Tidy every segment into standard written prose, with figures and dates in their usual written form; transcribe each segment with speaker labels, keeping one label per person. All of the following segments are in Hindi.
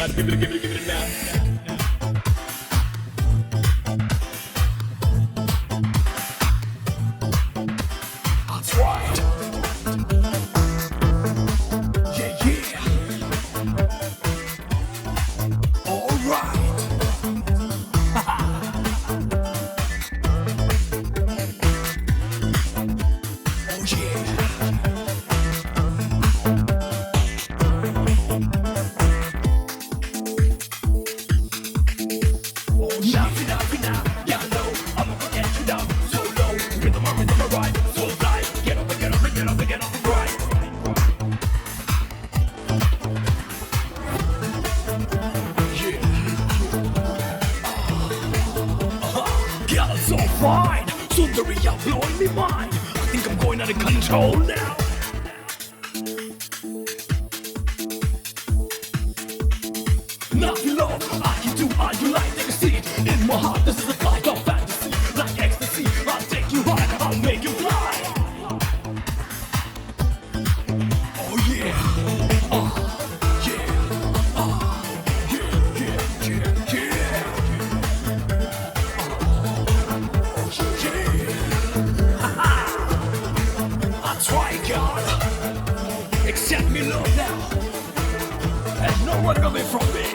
Speaker 1: now. Give it now. That's right. Yeah, yeah. All right. Oh yeah. So fine, Sundari, you're blowing me mind. I think I'm going out of control now. Nothing love, I can do all you like. Take a seat in my heart. This is a flight of fantasy, like ecstasy. I'll take you high, I'll make you fly. Oh yeah, yeah, yeah, yeah, yeah. Try God, accept me love now. There's no one coming from me.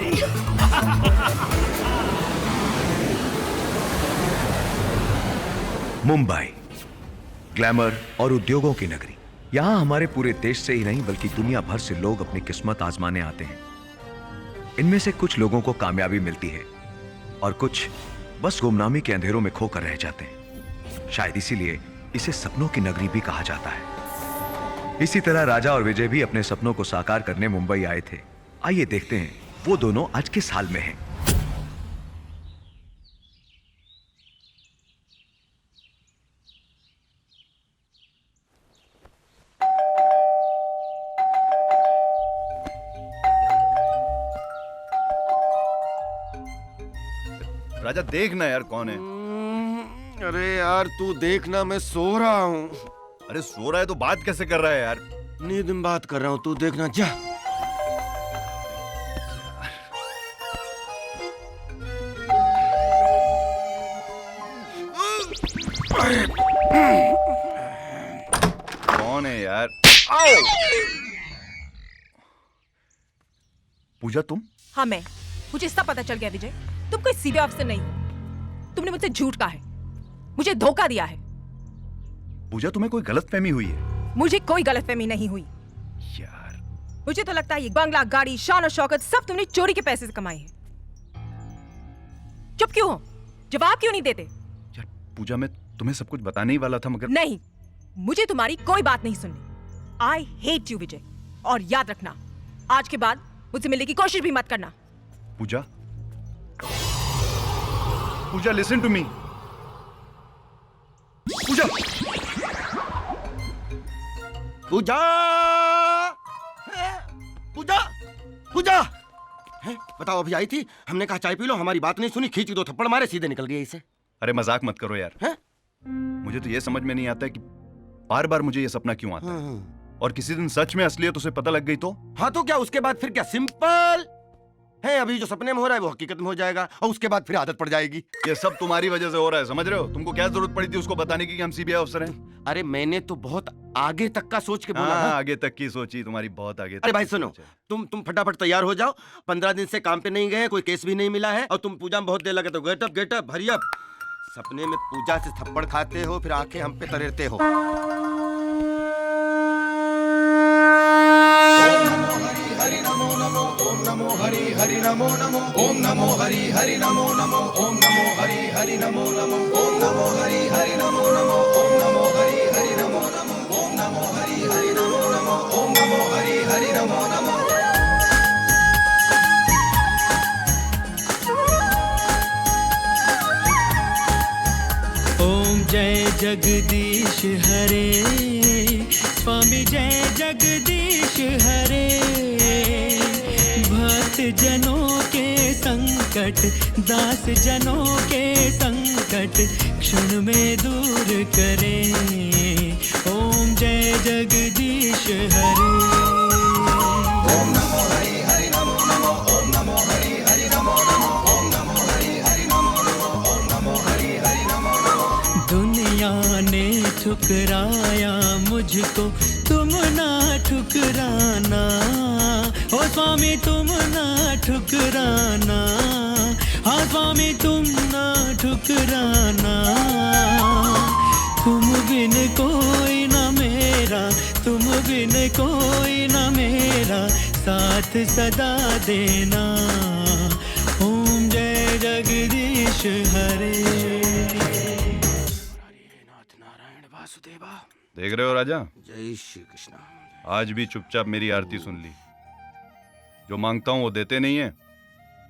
Speaker 2: Mumbai, glamour और उद्योगों की नगरी। यहाँ हमारे पूरे देश से ही नहीं बल्कि दुनिया भर से लोग अपनी किस्मत आजमाने आते हैं। इनमें से कुछ लोगों को कामयाबी मिलती है और कुछ बस गुमनामी के अंधेरों में खोकर रह जाते हैं। शायद इसीलिए इसे सपनों की नगरी भी कहा जाता है। इसी तरह राजा और विजय भी अपने सपनों को साकार करने मुंबई आए थे। आइए देखते हैं वो दोनों आज किस हाल में हैं।
Speaker 3: राजा देखना यार कौन है।
Speaker 4: अरे यार तू देखना, मैं सो रहा हूँ।
Speaker 3: अरे सो रहा है तो बात कैसे कर रहा है यार।
Speaker 4: नींद में बात कर रहा हूँ, तू देखना जा।
Speaker 3: कौन है यार। पूजा तुम?
Speaker 5: हाँ मैं। मुझे सब पता चल गया विजय, तुम कोई सीबीआई अफसर नहीं हो। तुमने मुझसे झूठ कहा है, मुझे धोखा दिया है।
Speaker 3: पूजा तुम्हें कोई गलतफहमी हुई है?
Speaker 5: मुझे कोई गलतफहमी नहीं हुई
Speaker 3: यार।
Speaker 5: मुझे तो लगता है ये बंगला, गाड़ी, शान और शौकत सब तुमने चोरी के पैसे से कमाई है। चुप क्यों हो? जवाब क्यों नहीं देते?
Speaker 3: यार पूजा मैं तुम्हें सब कुछ बताने ही वाला था मगर
Speaker 5: नहीं, मुझे तुम्हारी कोई बात नहीं सुननी। आई हेट यू विजय, और याद रखना आज के बाद मुझसे मिलने की कोशिश भी मत करना।
Speaker 3: पूजा, पूजा लिसन टू मी। पूजा,
Speaker 4: पूजा, पूजा, पूजा। है? बताओ अभी आई थी, हमने कहा चाय पी लो, हमारी बात नहीं सुनी, खींची दो थप्पड़ मारे, सीधे निकल गई इसे।
Speaker 3: अरे मजाक मत करो यार।
Speaker 4: है?
Speaker 3: मुझे तो ये समझ में नहीं आता है कि बार बार मुझे ये सपना क्यों आता है। और किसी दिन सच में असलियत उसे पता लग गई तो?
Speaker 4: हाँ तो क्या, उसके बाद फिर क्या, सिंपल है। अभी जो सपने में हो रहा है वो हकीकत में हो जाएगा और उसके बाद फिर आदत पड़ जाएगी।
Speaker 3: ये सब तुम्हारी वजह से हो रहा है, समझ रहे हो? तुमको क्या जरूरत पड़ी थी उसको बताने की कि हम सीबीआई अफसर हैं?
Speaker 4: अरे मैंने तो बहुत आगे तक का सोच के बोला।
Speaker 3: हाँ, आगे तक की सोची तुम्हारी, बहुत आगे तक।
Speaker 4: अरे भाई सुनो, तुम फटाफट तैयार हो जाओ। 15 दिन से काम पे नहीं गए, कोई केस भी नहीं मिला है और तुम पूजा में बहुत देर लगे, तो गेट अप हरी अप। सपने में पूजा से थप्पड़ खाते हो, फिर आंखें हम पे तरेरते हो।
Speaker 1: हरि नमो नमो, ओम नमो हरि हरि नमो नमो, ओम नमो हरि हरि नमो नमो, ओम नमो हरि हरि नमो नमो, ओम नमो हरि हरि नमो नमो, ओम नमो हरि हरि नमो नमो, ओम नमो हरि हरि नमो नमो, ओम नमो हरि हरि नमो नमो।
Speaker 6: ओम जय जगदीश हरे, स्वामी जय जगदीश हरे। भक्त जनों के संकट, दास जनों के संकट क्षण में दूर करे। ओम जय जगदीश हरे।
Speaker 1: ओम नमो हरि हरि नमो नमो, ओम नमो
Speaker 6: ठुकराया मुझको तुम ना ठुकराना, ओ स्वामी तुम ना ठुकराना, हाँ स्वामी तुम ना ठुकराना। तुम बिन कोई ना मेरा, तुम बिन कोई ना मेरा, साथ सदा देना। ओम जय जगदीश हरे।
Speaker 4: नाथ नारायण वासुदेवा।
Speaker 3: देख रहे हो राजा,
Speaker 4: जय श्री कृष्ण।
Speaker 3: आज भी चुपचाप मेरी आरती सुन ली। जो मांगता हूँ वो देते नहीं है,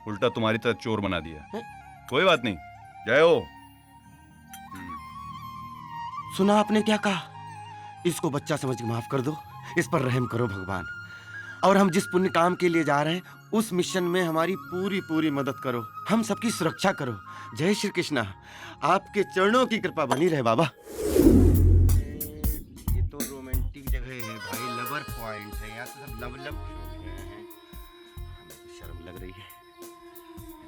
Speaker 3: उल्टा तुम्हारी तरह चोर बना दिया। कोई बात नहीं, जय हो।
Speaker 4: सुना आपने क्या कहा? इसको बच्चा समझ के माफ कर दो, इस पर रहम करो भगवान। और हम जिस पुण्य काम के लिए जा रहे हैं उस मिशन में हमारी पूरी पूरी मदद करो, हम सबकी सुरक्षा करो। जय श्री कृष्णा। आपके चरणों की कृपा बनी रहे बाबा। ये तो रोमांटिक जगह है भाई, लवर पॉइंट है, यहाँ तो सब लव लव हैं। हमें तो शर्म लग रही है।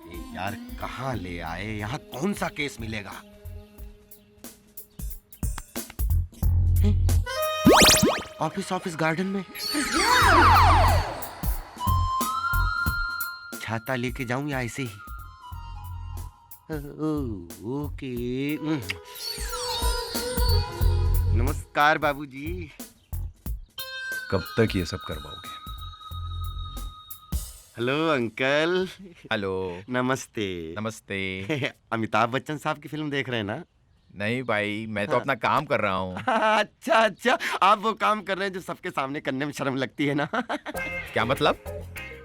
Speaker 4: अरे यार कहाँ ले आए, यहाँ कौन सा केस मिलेगा? ऑफिस गार्डन में। छाता लेके जाऊं या ऐसे ही? ओके। नमस्कार बाबूजी।
Speaker 3: कब तक ये सब करवाओगे?
Speaker 4: Hello uncle.
Speaker 7: हेलो।
Speaker 4: नमस्ते।
Speaker 7: नमस्ते।
Speaker 4: अमिताभ बच्चन साहब की फिल्म देख रहे हैं ना?
Speaker 7: नहीं भाई, मैं तो अपना काम कर रहा हूँ।
Speaker 4: अच्छा अच्छा, आप वो काम कर रहे हैं जो सबके सामने करने में शर्म लगती है ना?
Speaker 7: क्या मतलब?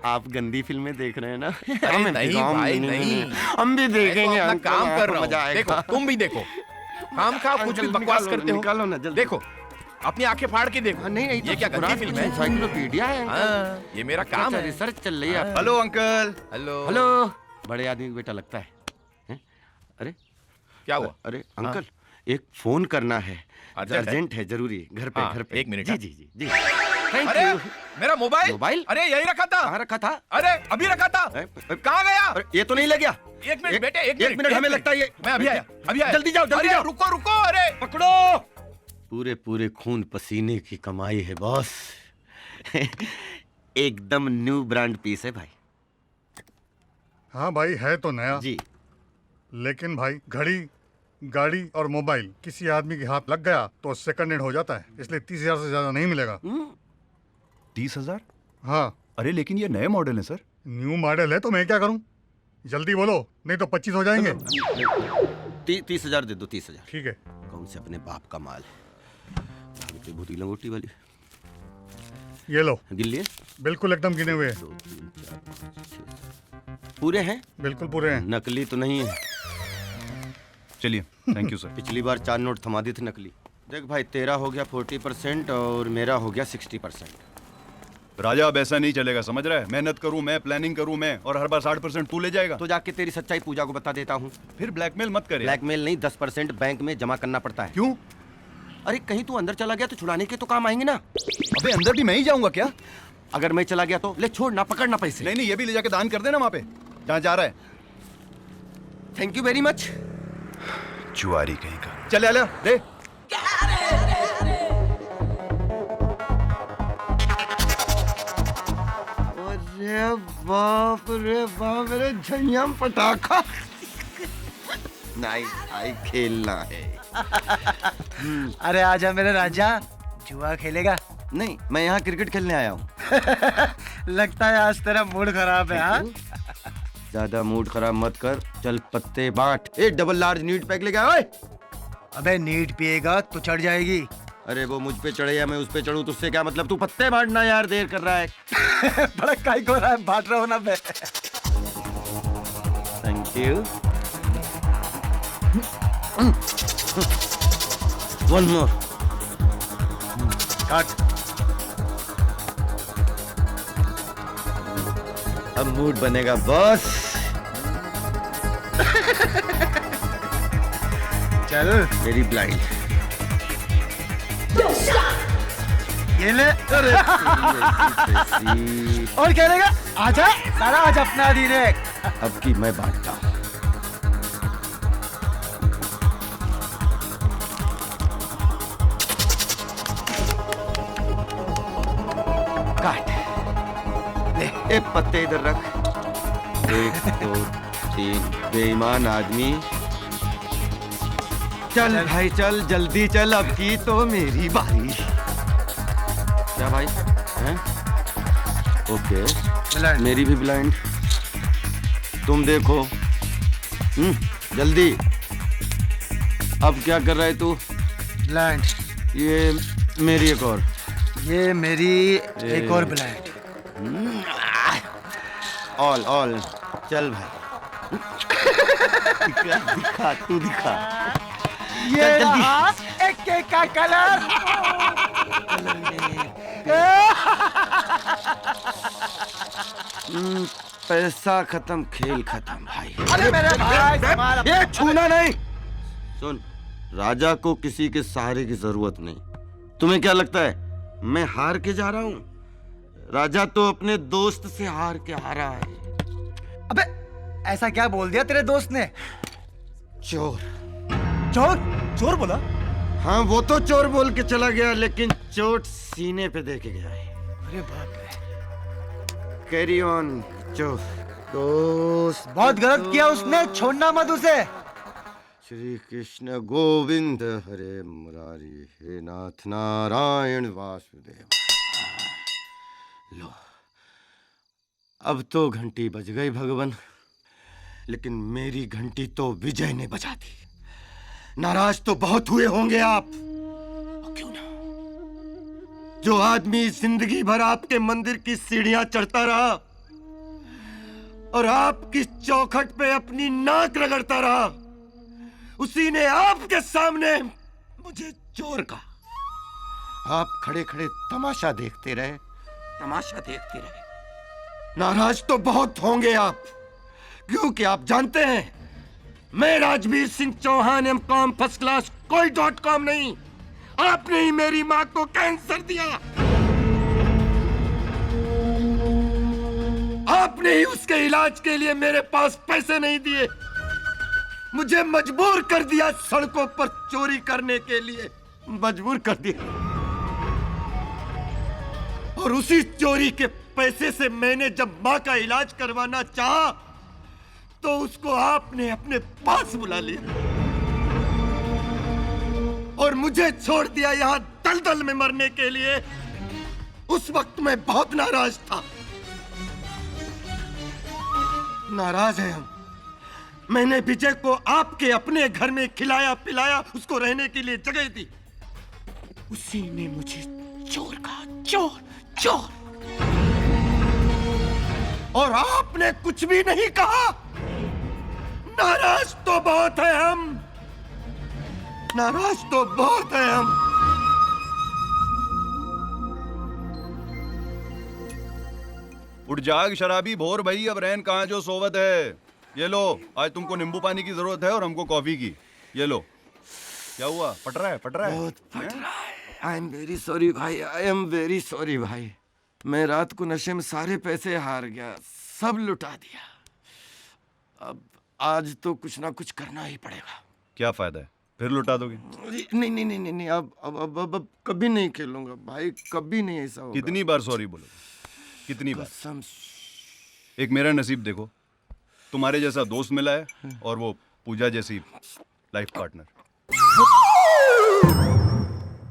Speaker 4: आप गंदी फिल्में देख रहे हैं ना?
Speaker 7: अरे नहीं भाई नहीं,
Speaker 4: हम भी देखेंगे।
Speaker 7: मैं तो अपना
Speaker 4: अंकल,
Speaker 7: काम कर रहा
Speaker 4: मजा
Speaker 7: हूँ।
Speaker 4: आएगा।
Speaker 7: देखो तुम भी देखो, काम खा कुछ भी बकवास करते हो।
Speaker 4: निकालो ना जल्दी।
Speaker 7: देखो अपनी आंखें फाड़ के देखो।
Speaker 4: नहीं
Speaker 7: ये क्या गंदी फिल्म है?
Speaker 4: एनसाइक्लोपीडिया है अंकल।
Speaker 7: हाँ, ये मेरा काम है।
Speaker 4: रिसर्च चल रही है।
Speaker 3: Hello uncle.
Speaker 7: हेलो।
Speaker 4: हेलो। बड़े आदमी का बेटा लगता है। अरे
Speaker 7: क्या हुआ?
Speaker 4: अरे अंकल एक फोन करना है, अर्जेंट है, जरूरी, घर पे।
Speaker 7: हाँ,
Speaker 4: घर पे।
Speaker 7: एक मिनट।
Speaker 4: जी जी जी जी। थैंक
Speaker 7: अरे
Speaker 4: यू।
Speaker 7: मेरा मोबाइल।
Speaker 4: मोबाइल?
Speaker 7: अरे यही रखा था।
Speaker 4: कहाँ रखा था?
Speaker 7: अरे अभी रखा था। कहाँ गया?
Speaker 4: अरे, ये तो नहीं लग गया।
Speaker 7: एक मिनट बेटे, एक
Speaker 4: मिनट हमें लगता है ये।
Speaker 7: मैं अभी आया, अभी आया।
Speaker 4: जल्दी जाओ, जल्दी
Speaker 7: अरे
Speaker 4: जाओ।
Speaker 7: रुको रुको, अरे
Speaker 4: पकड़ो। पूरे पूरे खून पसीने की कमाई है बॉस। एकदम न्यू ब्रांड पीस है भाई।
Speaker 8: हाँ भाई, है तो नया
Speaker 4: जी।
Speaker 8: लेकिन भाई घड़ी, गाड़ी और मोबाइल किसी आदमी के हाथ लग गया तो सेकंड हैंड हो जाता है, इसलिए 30,000 से ज्यादा नहीं मिलेगा।
Speaker 3: 30,000?
Speaker 8: हाँ।
Speaker 3: अरे लेकिन ये नए मॉडल है सर।
Speaker 8: न्यू मॉडल है तो मैं क्या करूं? जल्दी बोलो, नहीं तो 25 हो जाएंगे।
Speaker 4: 30,000 दे दो, 30,000।
Speaker 8: ठीक है।
Speaker 4: कौन से अपने बाप का माल है? भूती लंगोटी वाली।
Speaker 8: ये लो।
Speaker 4: गिन लिए?
Speaker 8: बिल्कुल एकदम गिने हुए हैं।
Speaker 4: 2 3 4 5 6 पूरे हैं?
Speaker 8: बिल्कुल पूरे हैं।
Speaker 4: नकली तो नहीं है?
Speaker 3: चलिए, थैंक यू सर।
Speaker 4: पिछली बार 4 नोट थमा दी थी नकली। देख भाई, तेरा हो गया 40% और मेरा हो गया 60%।
Speaker 3: राजा अब ऐसा नहीं चलेगा, समझ रहा है? मेहनत करूं मैं, प्लानिंग करूं मैं, और हर बार 60% तू ले जाएगा।
Speaker 4: तो जाके तेरी सच्चाई पूजा को बता देता हूँ।
Speaker 3: फिर ब्लैकमेल मत करे।
Speaker 4: ब्लैकमेल नहीं, 10% बैंक में जमा करना पड़ता है।
Speaker 3: क्यों?
Speaker 4: अरे कहीं तू अंदर चला गया तो छुड़ाने के तो काम आएंगे ना।
Speaker 3: अबे अंदर भी मैं ही जाऊंगा क्या?
Speaker 4: अगर मैं चला गया तो ले, छोड़ना, पकड़ना पैसे।
Speaker 3: नहीं नहीं, ये भी ले जाके दान कर देना वहां पे जहाँ जा रहा है।
Speaker 4: Thank you very much.
Speaker 3: जुआरी कहीं का। चल ले दे।
Speaker 4: अरे बाप रे बाप रे, झंझम पटाखा। नहीं भाई, खेलना है।
Speaker 9: अरे आजा मेरे राजा, जुआ खेलेगा?
Speaker 4: नहीं, मैं यहाँ क्रिकेट खेलने आया हूँ।
Speaker 9: लगता है आज तेरा मूड खराब है। हाँ,
Speaker 4: ज्यादा मूड खराब मत कर, चल पत्ते बांट। एक डबल लार्ज नीट पैक लेके आए।
Speaker 9: अबे नीट पिएगा तो चढ़ जाएगी।
Speaker 4: अरे वो मुझ पे चढ़े या मैं उस पे चढ़ूं, तुझसे क्या मतलब? तू पत्ते बांटना यार, देर कर रहा है।
Speaker 9: बड़ा काई को रहा है, बांट रहा हो ना बे।
Speaker 4: Thank you. One more.
Speaker 9: काट।
Speaker 4: अब मूड बनेगा बॉस।
Speaker 9: चल
Speaker 4: मेरी ब्लाइंड।
Speaker 9: ये ले।
Speaker 4: अरे
Speaker 9: और क्या लेगा? आजा सारा, आज अपना धीरे।
Speaker 4: अब की मैं बांटता हूँ। ए पत्ते इधर रख। 1 2 3 बेईमान आदमी। चल भाई चल, जल्दी चल, अब की तो मेरी बारी। क्या भाई हैं? ओके मेरी भी ब्लाइंड। तुम देखो। जल्दी। अब क्या कर रहा है तू?
Speaker 9: ब्लाइंड।
Speaker 4: ये मेरी एक और।
Speaker 9: ये मेरी एक और ब्लाइंड।
Speaker 4: ऑल चल भाई। दिखा तू दिखा।
Speaker 9: ये रहा एक का कलर।
Speaker 4: पैसा खत्म, खेल खत्म भाई।
Speaker 9: अरे मेरे भाई
Speaker 4: ये छूना नहीं। सुन, राजा को किसी के सहारे की जरूरत नहीं। तुम्हें क्या लगता है मैं हार के जा रहा हूँ? राजा तो अपने दोस्त से हार के आ रहा है।
Speaker 9: अबे ऐसा क्या बोल दिया तेरे दोस्त ने?
Speaker 4: चोर।
Speaker 9: चोर? चोर बोला?
Speaker 4: हाँ वो तो चोर बोल के चला गया, लेकिन चोट सीने पे दे के गया है।
Speaker 9: अरे बाप रे।
Speaker 4: कैरी ऑन चोर। दोस्त
Speaker 9: बहुत गलत किया उसने, छोड़ना मत उसे।
Speaker 4: श्री कृष्ण गोविंद हरे मुरारी, हे नाथ नारायण वासुदेव। लो अब तो घंटी बज गई भगवान, लेकिन मेरी घंटी तो विजय ने बजा दी। नाराज तो बहुत हुए होंगे आप, और क्यों ना? जो आदमी जिंदगी भर आपके मंदिर की सीढ़ियां चढ़ता रहा और आपकी चौखट पे अपनी नाक रगड़ता रहा, उसी ने आपके सामने मुझे चोर कहा। आप खड़े खड़े तमाशा देखते रहे, तमाशा देखते रहे। नाराज तो बहुत होंगे आप, क्योंकि आप जानते हैं मैं Rajveer Singh Chauhan M.Com first class कोई .com नहीं। आपने ही मेरी मां को कैंसर दिया, आपने ही उसके इलाज के लिए मेरे पास पैसे नहीं दिए, मुझे मजबूर कर दिया सड़कों पर चोरी करने के लिए, मजबूर कर दिया। और उसी चोरी के पैसे से मैंने जब मां का इलाज करवाना चाहा, तो उसको आपने अपने पास बुला लिया और मुझे छोड़ दिया यहां दलदल में मरने के लिए। उस वक्त मैं बहुत नाराज था। नाराज है हम। मैंने विजय को आपके अपने घर में खिलाया पिलाया, उसको रहने के लिए जगह दी, उसी ने मुझे चोर कहा, चोर चोर। और आपने कुछ भी नहीं कहा। नाराज तो बहुत है हम, नाराज तो बहुत है हम।
Speaker 3: उठ जाग शराबी भोर भई, अब रैन कहाँ जो सोवत है। ये लो, आज तुमको नींबू पानी की जरूरत है और हमको कॉफी की। ये लो। क्या हुआ? फट रहा है, फट रहा है?
Speaker 4: बहुत फट रहा है। आई एम वेरी सॉरी भाई, आई एम वेरी सॉरी भाई। मैं रात को नशे में सारे पैसे हार गया, सब लुटा दिया। अब आज तो कुछ ना कुछ करना ही पड़ेगा।
Speaker 3: क्या फायदा है, फिर लुटा दोगे?
Speaker 4: नहीं नहीं नहीं नहीं, अब कभी नहीं खेलूंगा भाई, कभी नहीं ऐसा होगा।
Speaker 3: कितनी बार सॉरी बोलोगे? कितनी बार?
Speaker 4: कसम।
Speaker 3: एक मेरा नसीब देखो, तुम्हारे जैसा दोस्त मिला है और वो पूजा जैसी life partner.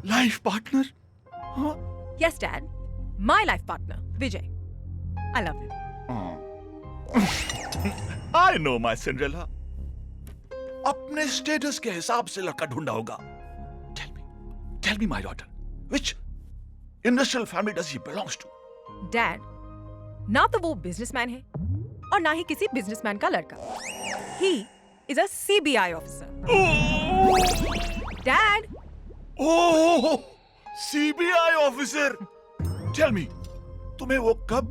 Speaker 7: Life partner?
Speaker 5: Yes, Dad. My life partner, Vijay. I love him.
Speaker 7: I know my Cinderella. अपने स्टेटस के हिसाब से लड़का ढूंढा होगा। Tell me, my daughter, which industrial family does he belongs to?
Speaker 5: Dad, ना तो वो बिजनेसमैन है और ना ही किसी बिजनेसमैन का लड़का। He is a CBI officer. Dad.
Speaker 7: Oh, CBI officer. Tell me, तुम्हें वो कब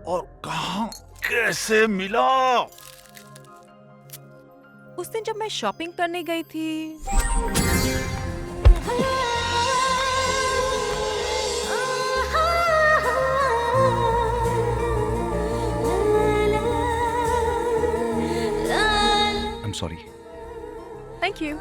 Speaker 7: और कहां कैसे मिला?
Speaker 5: उस दिन जब मैं शॉपिंग करने गई थी।
Speaker 2: I'm sorry.
Speaker 5: Thank you.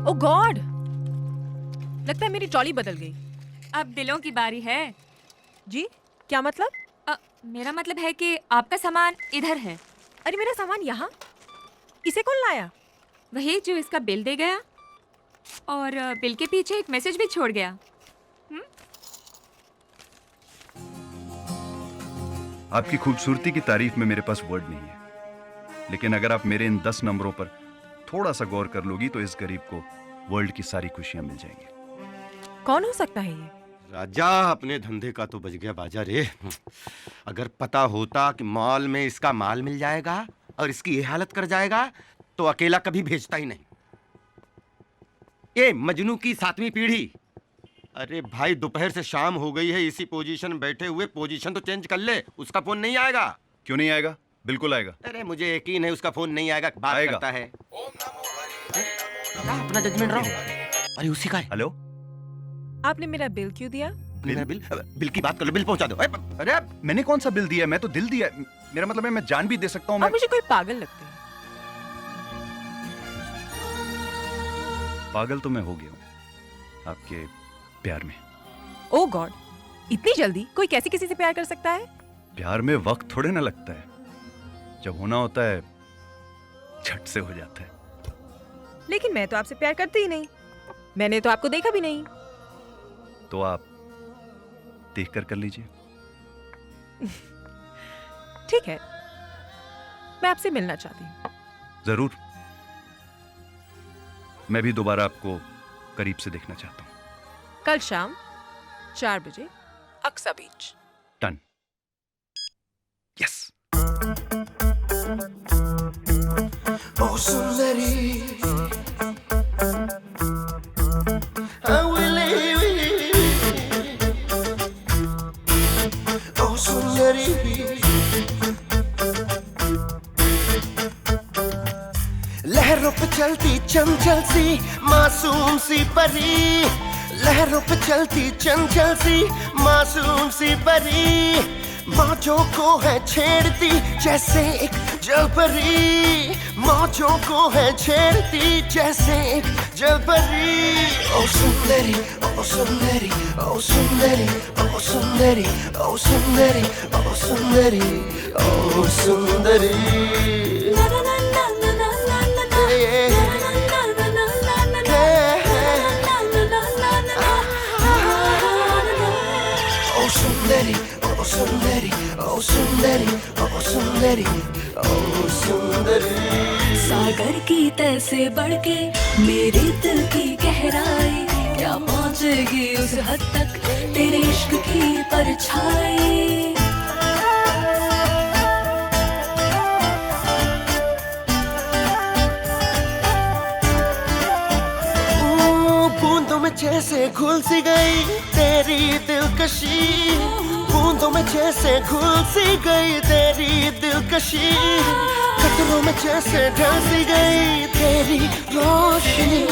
Speaker 5: Oh God, लगता है मेरी ट्रॉली बदल गई।
Speaker 10: अब दिलों की बारी है।
Speaker 5: जी क्या मतलब?
Speaker 10: मेरा मतलब है कि आपका सामान इधर है।
Speaker 5: अरे मेरा सामान यहाँ? इसे कौन लाया?
Speaker 10: वही जो इसका बिल दे गया और बिल के पीछे एक मैसेज भी छोड़ गया।
Speaker 3: आपकी खूबसूरती की तारीफ में मेरे पास वर्ड नहीं है, लेकिन अगर आप मेरे इन 10 नंबरों पर थोड़ा सा गौर कर लोगी तो इस गरीब को वर्ल्ड की सारी खुशियां मिल जाएंगी।
Speaker 5: कौन हो सकता है ये?
Speaker 4: राजा, अपने धंधे का तो बच गया बाजा रे। अगर पता होता कि मॉल में इसका माल मिल जाएगा और इसकी ये हालत कर जाएगा तो अकेला कभी भेजता ही नहीं। ये मजनू की 7वीं पीढ़ी। अरे भाई, दोपहर से शाम हो गई है, इसी पोजीशन में बैठे हुए, पोजीशन तो चेंज कर ले। उसका फोन नहीं आएगा?
Speaker 3: क्यों नहीं आएगा? बिल्कुल आएगा।
Speaker 4: अरे मुझे यकीन है उसका फोन नहीं आएगा। बात
Speaker 3: आएगा।
Speaker 4: करता है। अपना जजमेंट रहो। अरे उसी का है।
Speaker 3: हेलो,
Speaker 5: आपने मेरा बिल क्यों दिया?
Speaker 4: मेरा बिल की बात कर लो, बिल पहुंचा दो।
Speaker 3: अरे मैंने कौन सा बिल दिया? मैं तो दिल दिया। मेरा मतलब है मैं जान भी दे सकता हूँ।
Speaker 5: आप मुझे कोई पागल लगते हैं।
Speaker 3: पागल तो मैं हो गया हूँ आपके प्यार में।
Speaker 5: ओह गॉड, इतनी जल्दी कोई कैसे किसी से प्यार कर सकता है?
Speaker 3: प्यार में वक्त थोड़े ना लगता है, जब होना होता है झट से हो जाता है।
Speaker 5: लेकिन मैं तो आपसे प्यार करती ही नहीं। मैंने तो आपको देखा भी नहीं।
Speaker 3: तो आप देख कर लीजिए।
Speaker 5: ठीक है, मैं आपसे मिलना चाहती हूँ।
Speaker 3: जरूर, मैं भी दोबारा आपको करीब से देखना चाहता हूँ।
Speaker 5: कल शाम 4 बजे अक्सा बीच।
Speaker 3: डन। यस।
Speaker 1: ओ सुंदरी, ओ सुंदरी, लहरों पे चलती चंचल सी मासूम सी परी, लहरों पे चलती चंचल सी मासूम सी परी, मौजों को है छेड़ती जैसे एक जलपरी, मौजों को है छेड़ती जैसे एक जलपरी। ओ सुंदरी, ओ सुंदरी, ओ सुंदरी, ओ सुंदरी, ओ सुंदरी, ओ सुंदरी, ओ सुंदरी। सुंदरी, ओ सुंदरी, ओ सुंदरी, ओ सुंदरी, ओ सुंदरी।
Speaker 11: सागर की तह से बढ़ के मेरे दिल की गहराई, क्या पहुंचेगी उस हद तक तेरे इश्क की परछाई।
Speaker 1: बूंदों में जैसे घुल सी गई तेरी दिलकशी, बूंदों में जैसे घुल सी गई तेरी दिलकशी, कतरों में जैसे ढल सी गई तेरी रोशनी,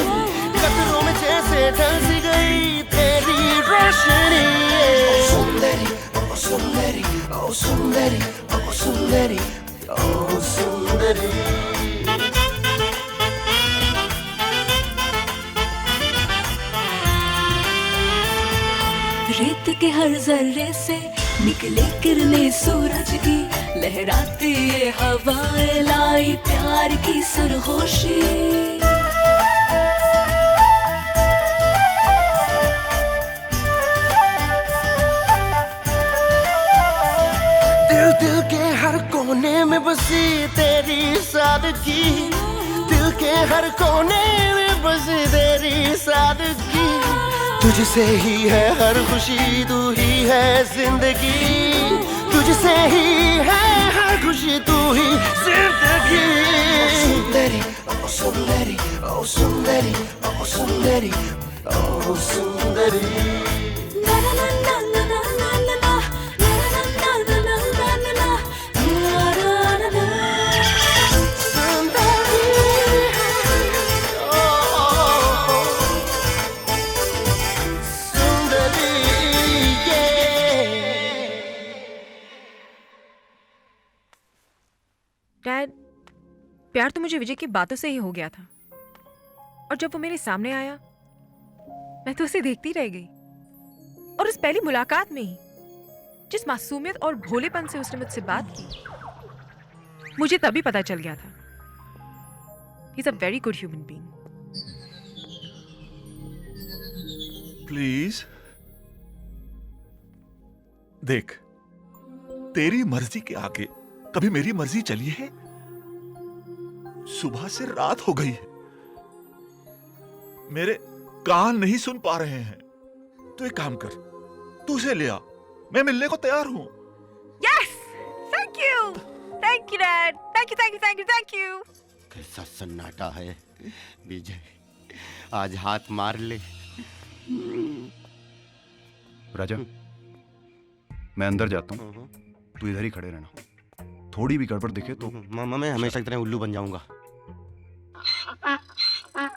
Speaker 1: कतरों में जैसे ढल सी गई तेरी रोशनी। ओ सुंदरी, ओ सुंदरी, ओ सुंदरी, ओ सुंदरी, ओ सुंदरी।
Speaker 11: रेत के हर जर्रे से निकले किरणें सूरज की, लहराती ये हवाएं लाई प्यार की सरगोशी।
Speaker 1: दिल दिल के हर कोने में बसी तेरी सादगी, दिल के हर कोने में बसी तेरी सादगी, तुझसे ही है हर खुशी, तू ही है जिंदगी, तुझसे ही है हर खुशी, तू ही जिंदगी। oh Sundari, oh Sundari, oh Sundari.
Speaker 11: Na na na na na na na na na na na na na na na na na na Sundari,
Speaker 1: Oh, Sundari, yeah.
Speaker 5: Dad, प्यार तो मुझे विजय की बातों से ही हो गया था, और जब वो मेरे सामने आया मैं तो उसे देखती रह गई। और उस पहली मुलाकात में ही जिस मासूमियत और भोलेपन से उसने मुझसे बात की, मुझे तभी पता चल गया था he is a very good human being.
Speaker 7: Please देख, तेरी मर्जी के आगे कभी मेरी मर्जी चली है? सुबह से रात हो गई है, मेरे कान नहीं सुन पा रहे हैं। तू एक काम कर, तू उसे ले आ, मैं मिलने को तैयार हूं।
Speaker 5: Yes, thank you dad, thank you thank you.
Speaker 4: कैसा सन्नाटा है विजय, आज हाथ मार ले।
Speaker 3: राजा, मैं अंदर जाता हूँ, तू इधर ही खड़े रहना। थोड़ी भी गड़बड़ दिखे तो
Speaker 4: मामा मैं हमेशा की तरह उल्लू बन जाऊंगा।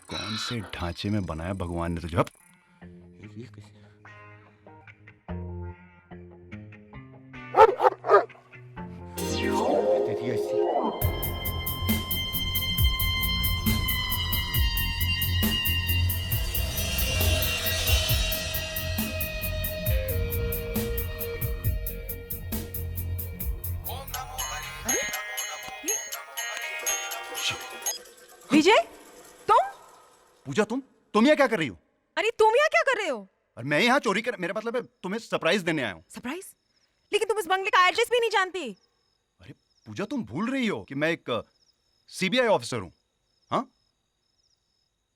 Speaker 3: कौन से ढांचे में बनाया भगवान ने तुझे?
Speaker 4: ये कैसे? तेरी ऐसी
Speaker 5: विजय, तुम?
Speaker 3: पूजा, तुम यहाँ क्या कर रही हो?
Speaker 5: अरे तुम यहाँ क्या कर रहे हो?
Speaker 3: और मैं यहाँ चोरी कर, मेरा मतलब है तुम्हें सरप्राइज देने आया हूँ।
Speaker 5: सरप्राइज? लेकिन तुम उस बंगले का एड्रेस भी नहीं जानती।
Speaker 3: अरे पूजा, तुम भूल रही हो कि मैं एक सीबीआई ऑफिसर हूँ। हाँ,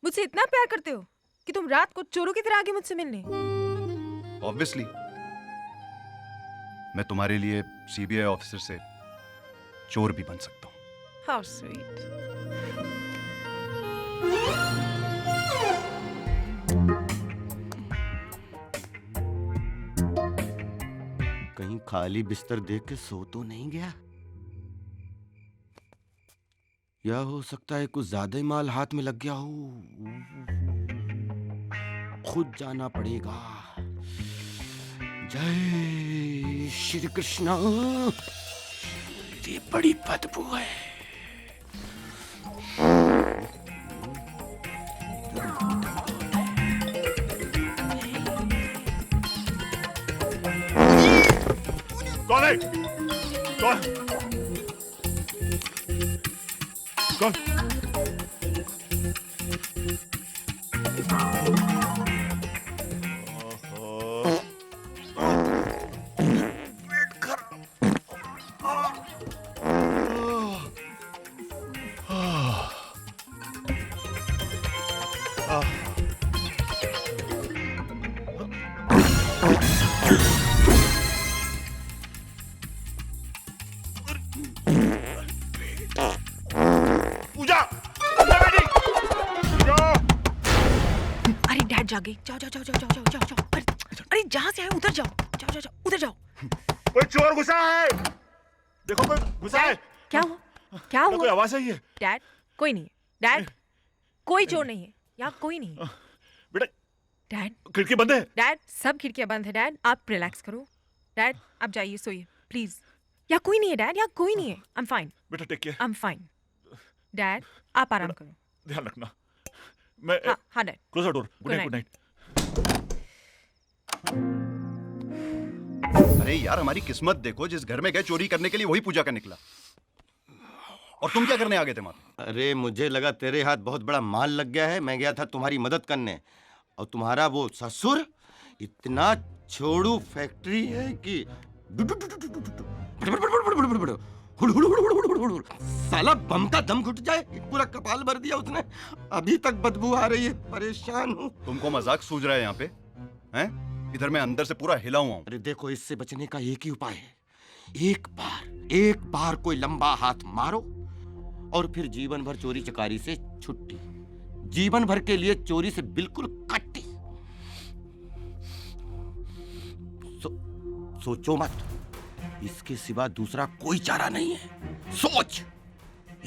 Speaker 5: मुझसे इतना प्यार करते हो कि तुम रात को चोरों की तरह आगे मुझसे मिलने।
Speaker 3: ऑब्वियसली मैं तुम्हारे लिए सीबीआई ऑफिसर से चोर भी बन सकता हूँ।
Speaker 5: How sweet.
Speaker 4: कहीं खाली बिस्तर देख के सो तो नहीं गया? या हो सकता है कुछ ज्यादा ही माल हाथ में लग गया हो। खुद जाना पड़ेगा। जय श्री कृष्ण। ये बड़ी बदबू है।
Speaker 7: कौन है? कौन? कौन?
Speaker 5: जागे, जाओ जाओ जाओ जाओ जाओ जाओ जाओ। अरे जहाँ से आए उधर जाओ, जाओ जाओ जाओ उधर जाओ।
Speaker 7: कोई चोर घुसा है, देखो कोई घुसा है।
Speaker 5: क्या हुआ? क्या हुआ?
Speaker 7: कोई आवाज आई है?
Speaker 5: डैड, कोई नहीं है। डैड, कोई चोर नहीं है, यहाँ कोई नहीं है।
Speaker 7: बेटा,
Speaker 5: डैड,
Speaker 7: खिड़की बंद है?
Speaker 5: डैड, सब खिड़कियाँ बंद है। डैड, आप रिलैक्स करो। डैड, आप जाइए, सोइए प्लीज। यहाँ कोई नहीं है डैड, यहाँ कोई नहीं है। आई एम फाइन
Speaker 7: बेटा, take care.
Speaker 5: I am fine. Dad, आप आराम करो।
Speaker 7: ध्यान रखना। मैं
Speaker 5: हाँ dad.
Speaker 7: Close the door. Good night. Good night.
Speaker 3: अरे यार, हमारी किस्मत देखो, जिस घर में गए चोरी करने के लिए वही पूजा का निकला। और तुम क्या करने आ गए थे माता?
Speaker 4: अरे मुझे लगा तेरे हाथ बहुत बड़ा माल लग गया है, मैं गया था तुम्हारी मदद करने। और तुम्हारा वो ससुर इतना छोड़ू फैक्ट्री है कि साला बम का दम घुट जाए, पूरा कपाल भर दिया उसने। अभी तक बदबू आ रही है, परेशान हूँ।
Speaker 3: तुमको मजाक सूझ रहा है यहाँ पे? हैं? इधर मैं अंदर से पूरा हिला हुआ हूँ।
Speaker 4: अरे देखो, इससे बचने का एक ही उपाय है। एक बार कोई लंबा हाथ मारो और फिर जीवन भर चोरी चकारी से छुट्टी। जीवन भर के लिए चोरी से बिल्कुल कट्टी। सोचो मत, इसके सिवा दूसरा कोई चारा नहीं है। सोच,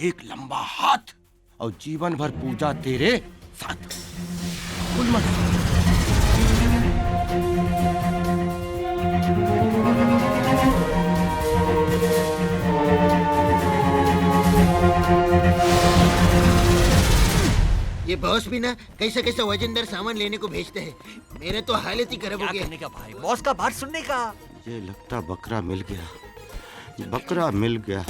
Speaker 4: एक लंबा हाथ और जीवन भर पूजा तेरे साथ। भूल मत।
Speaker 12: ये बॉस भी ना कैसे कैसे वजनदार सामान लेने को भेजते हैं। मेरे तो हालत ही खराब हो गया।
Speaker 9: भाई बॉस का बात सुनने का।
Speaker 4: ये लगता बकरा मिल गया, बकरा मिल गया।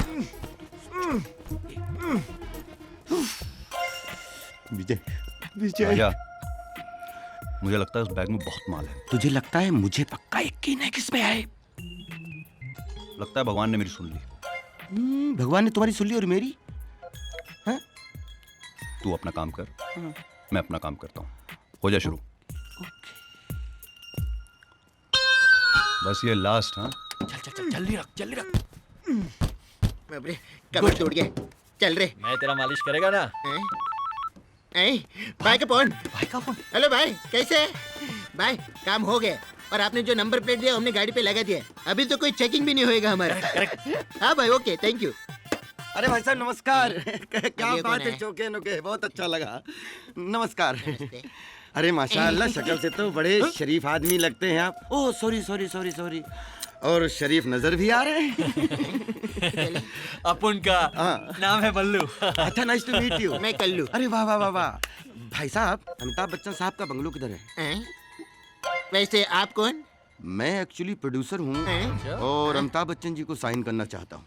Speaker 4: विजय, विजय,
Speaker 3: राजा, मुझे लगता है उस बैग में बहुत माल है।
Speaker 4: तुझे लगता है? मुझे पक्का यकीन है किसमें है।
Speaker 3: लगता है भगवान ने मेरी सुन ली।
Speaker 4: भगवान ने तुम्हारी सुन ली और मेरी? हाँ?
Speaker 3: तू अपना काम कर, मैं अपना काम करता हूँ। हो जा शुरू। बस ये लास्ट। हाँ,
Speaker 9: चल चल चल, जल्दी रख, जल्दी रख।
Speaker 12: बाप रे, कमर टूट गया। चल रे।
Speaker 9: मैं तेरा मालिश करेगा ना?
Speaker 12: भाई का फोन।
Speaker 9: भाई का फोन।
Speaker 12: हेलो भाई, कैसे है? भाई काम हो गया और आपने जो नंबर प्लेट दिया हमने गाड़ी पे लगा दिया। अभी तो कोई चेकिंग भी नहीं होएगा हमारा। हाँ भाई, ओके, थैंक यू।
Speaker 4: अरे भाई साहब नमस्कार। क्या
Speaker 12: ये
Speaker 4: बात
Speaker 12: कौन
Speaker 4: है,
Speaker 12: है?
Speaker 4: चौके नुके, बहुत अच्छा लगा। नमस्कार। अरे माशाल्लाह, शक्ल से तो बड़े शरीफ आदमी लगते हैं आप। Oh sorry sorry sorry sorry. और शरीफ नजर भी आ रहे हैं।
Speaker 9: अपन का नाम है बल्लू।
Speaker 4: अच्छा, नाइस टू मीट यू।
Speaker 12: मैं कल्लू।
Speaker 4: अरे वाह वाह वाह वाह। भाई साहब, अमिताभ बच्चन साहब का बंगलो किधर है?
Speaker 12: वैसे आप कौन?
Speaker 4: मैं एक्चुअली प्रोड्यूसर हूँ और अमिताभ बच्चन जी को साइन करना चाहता हूँ।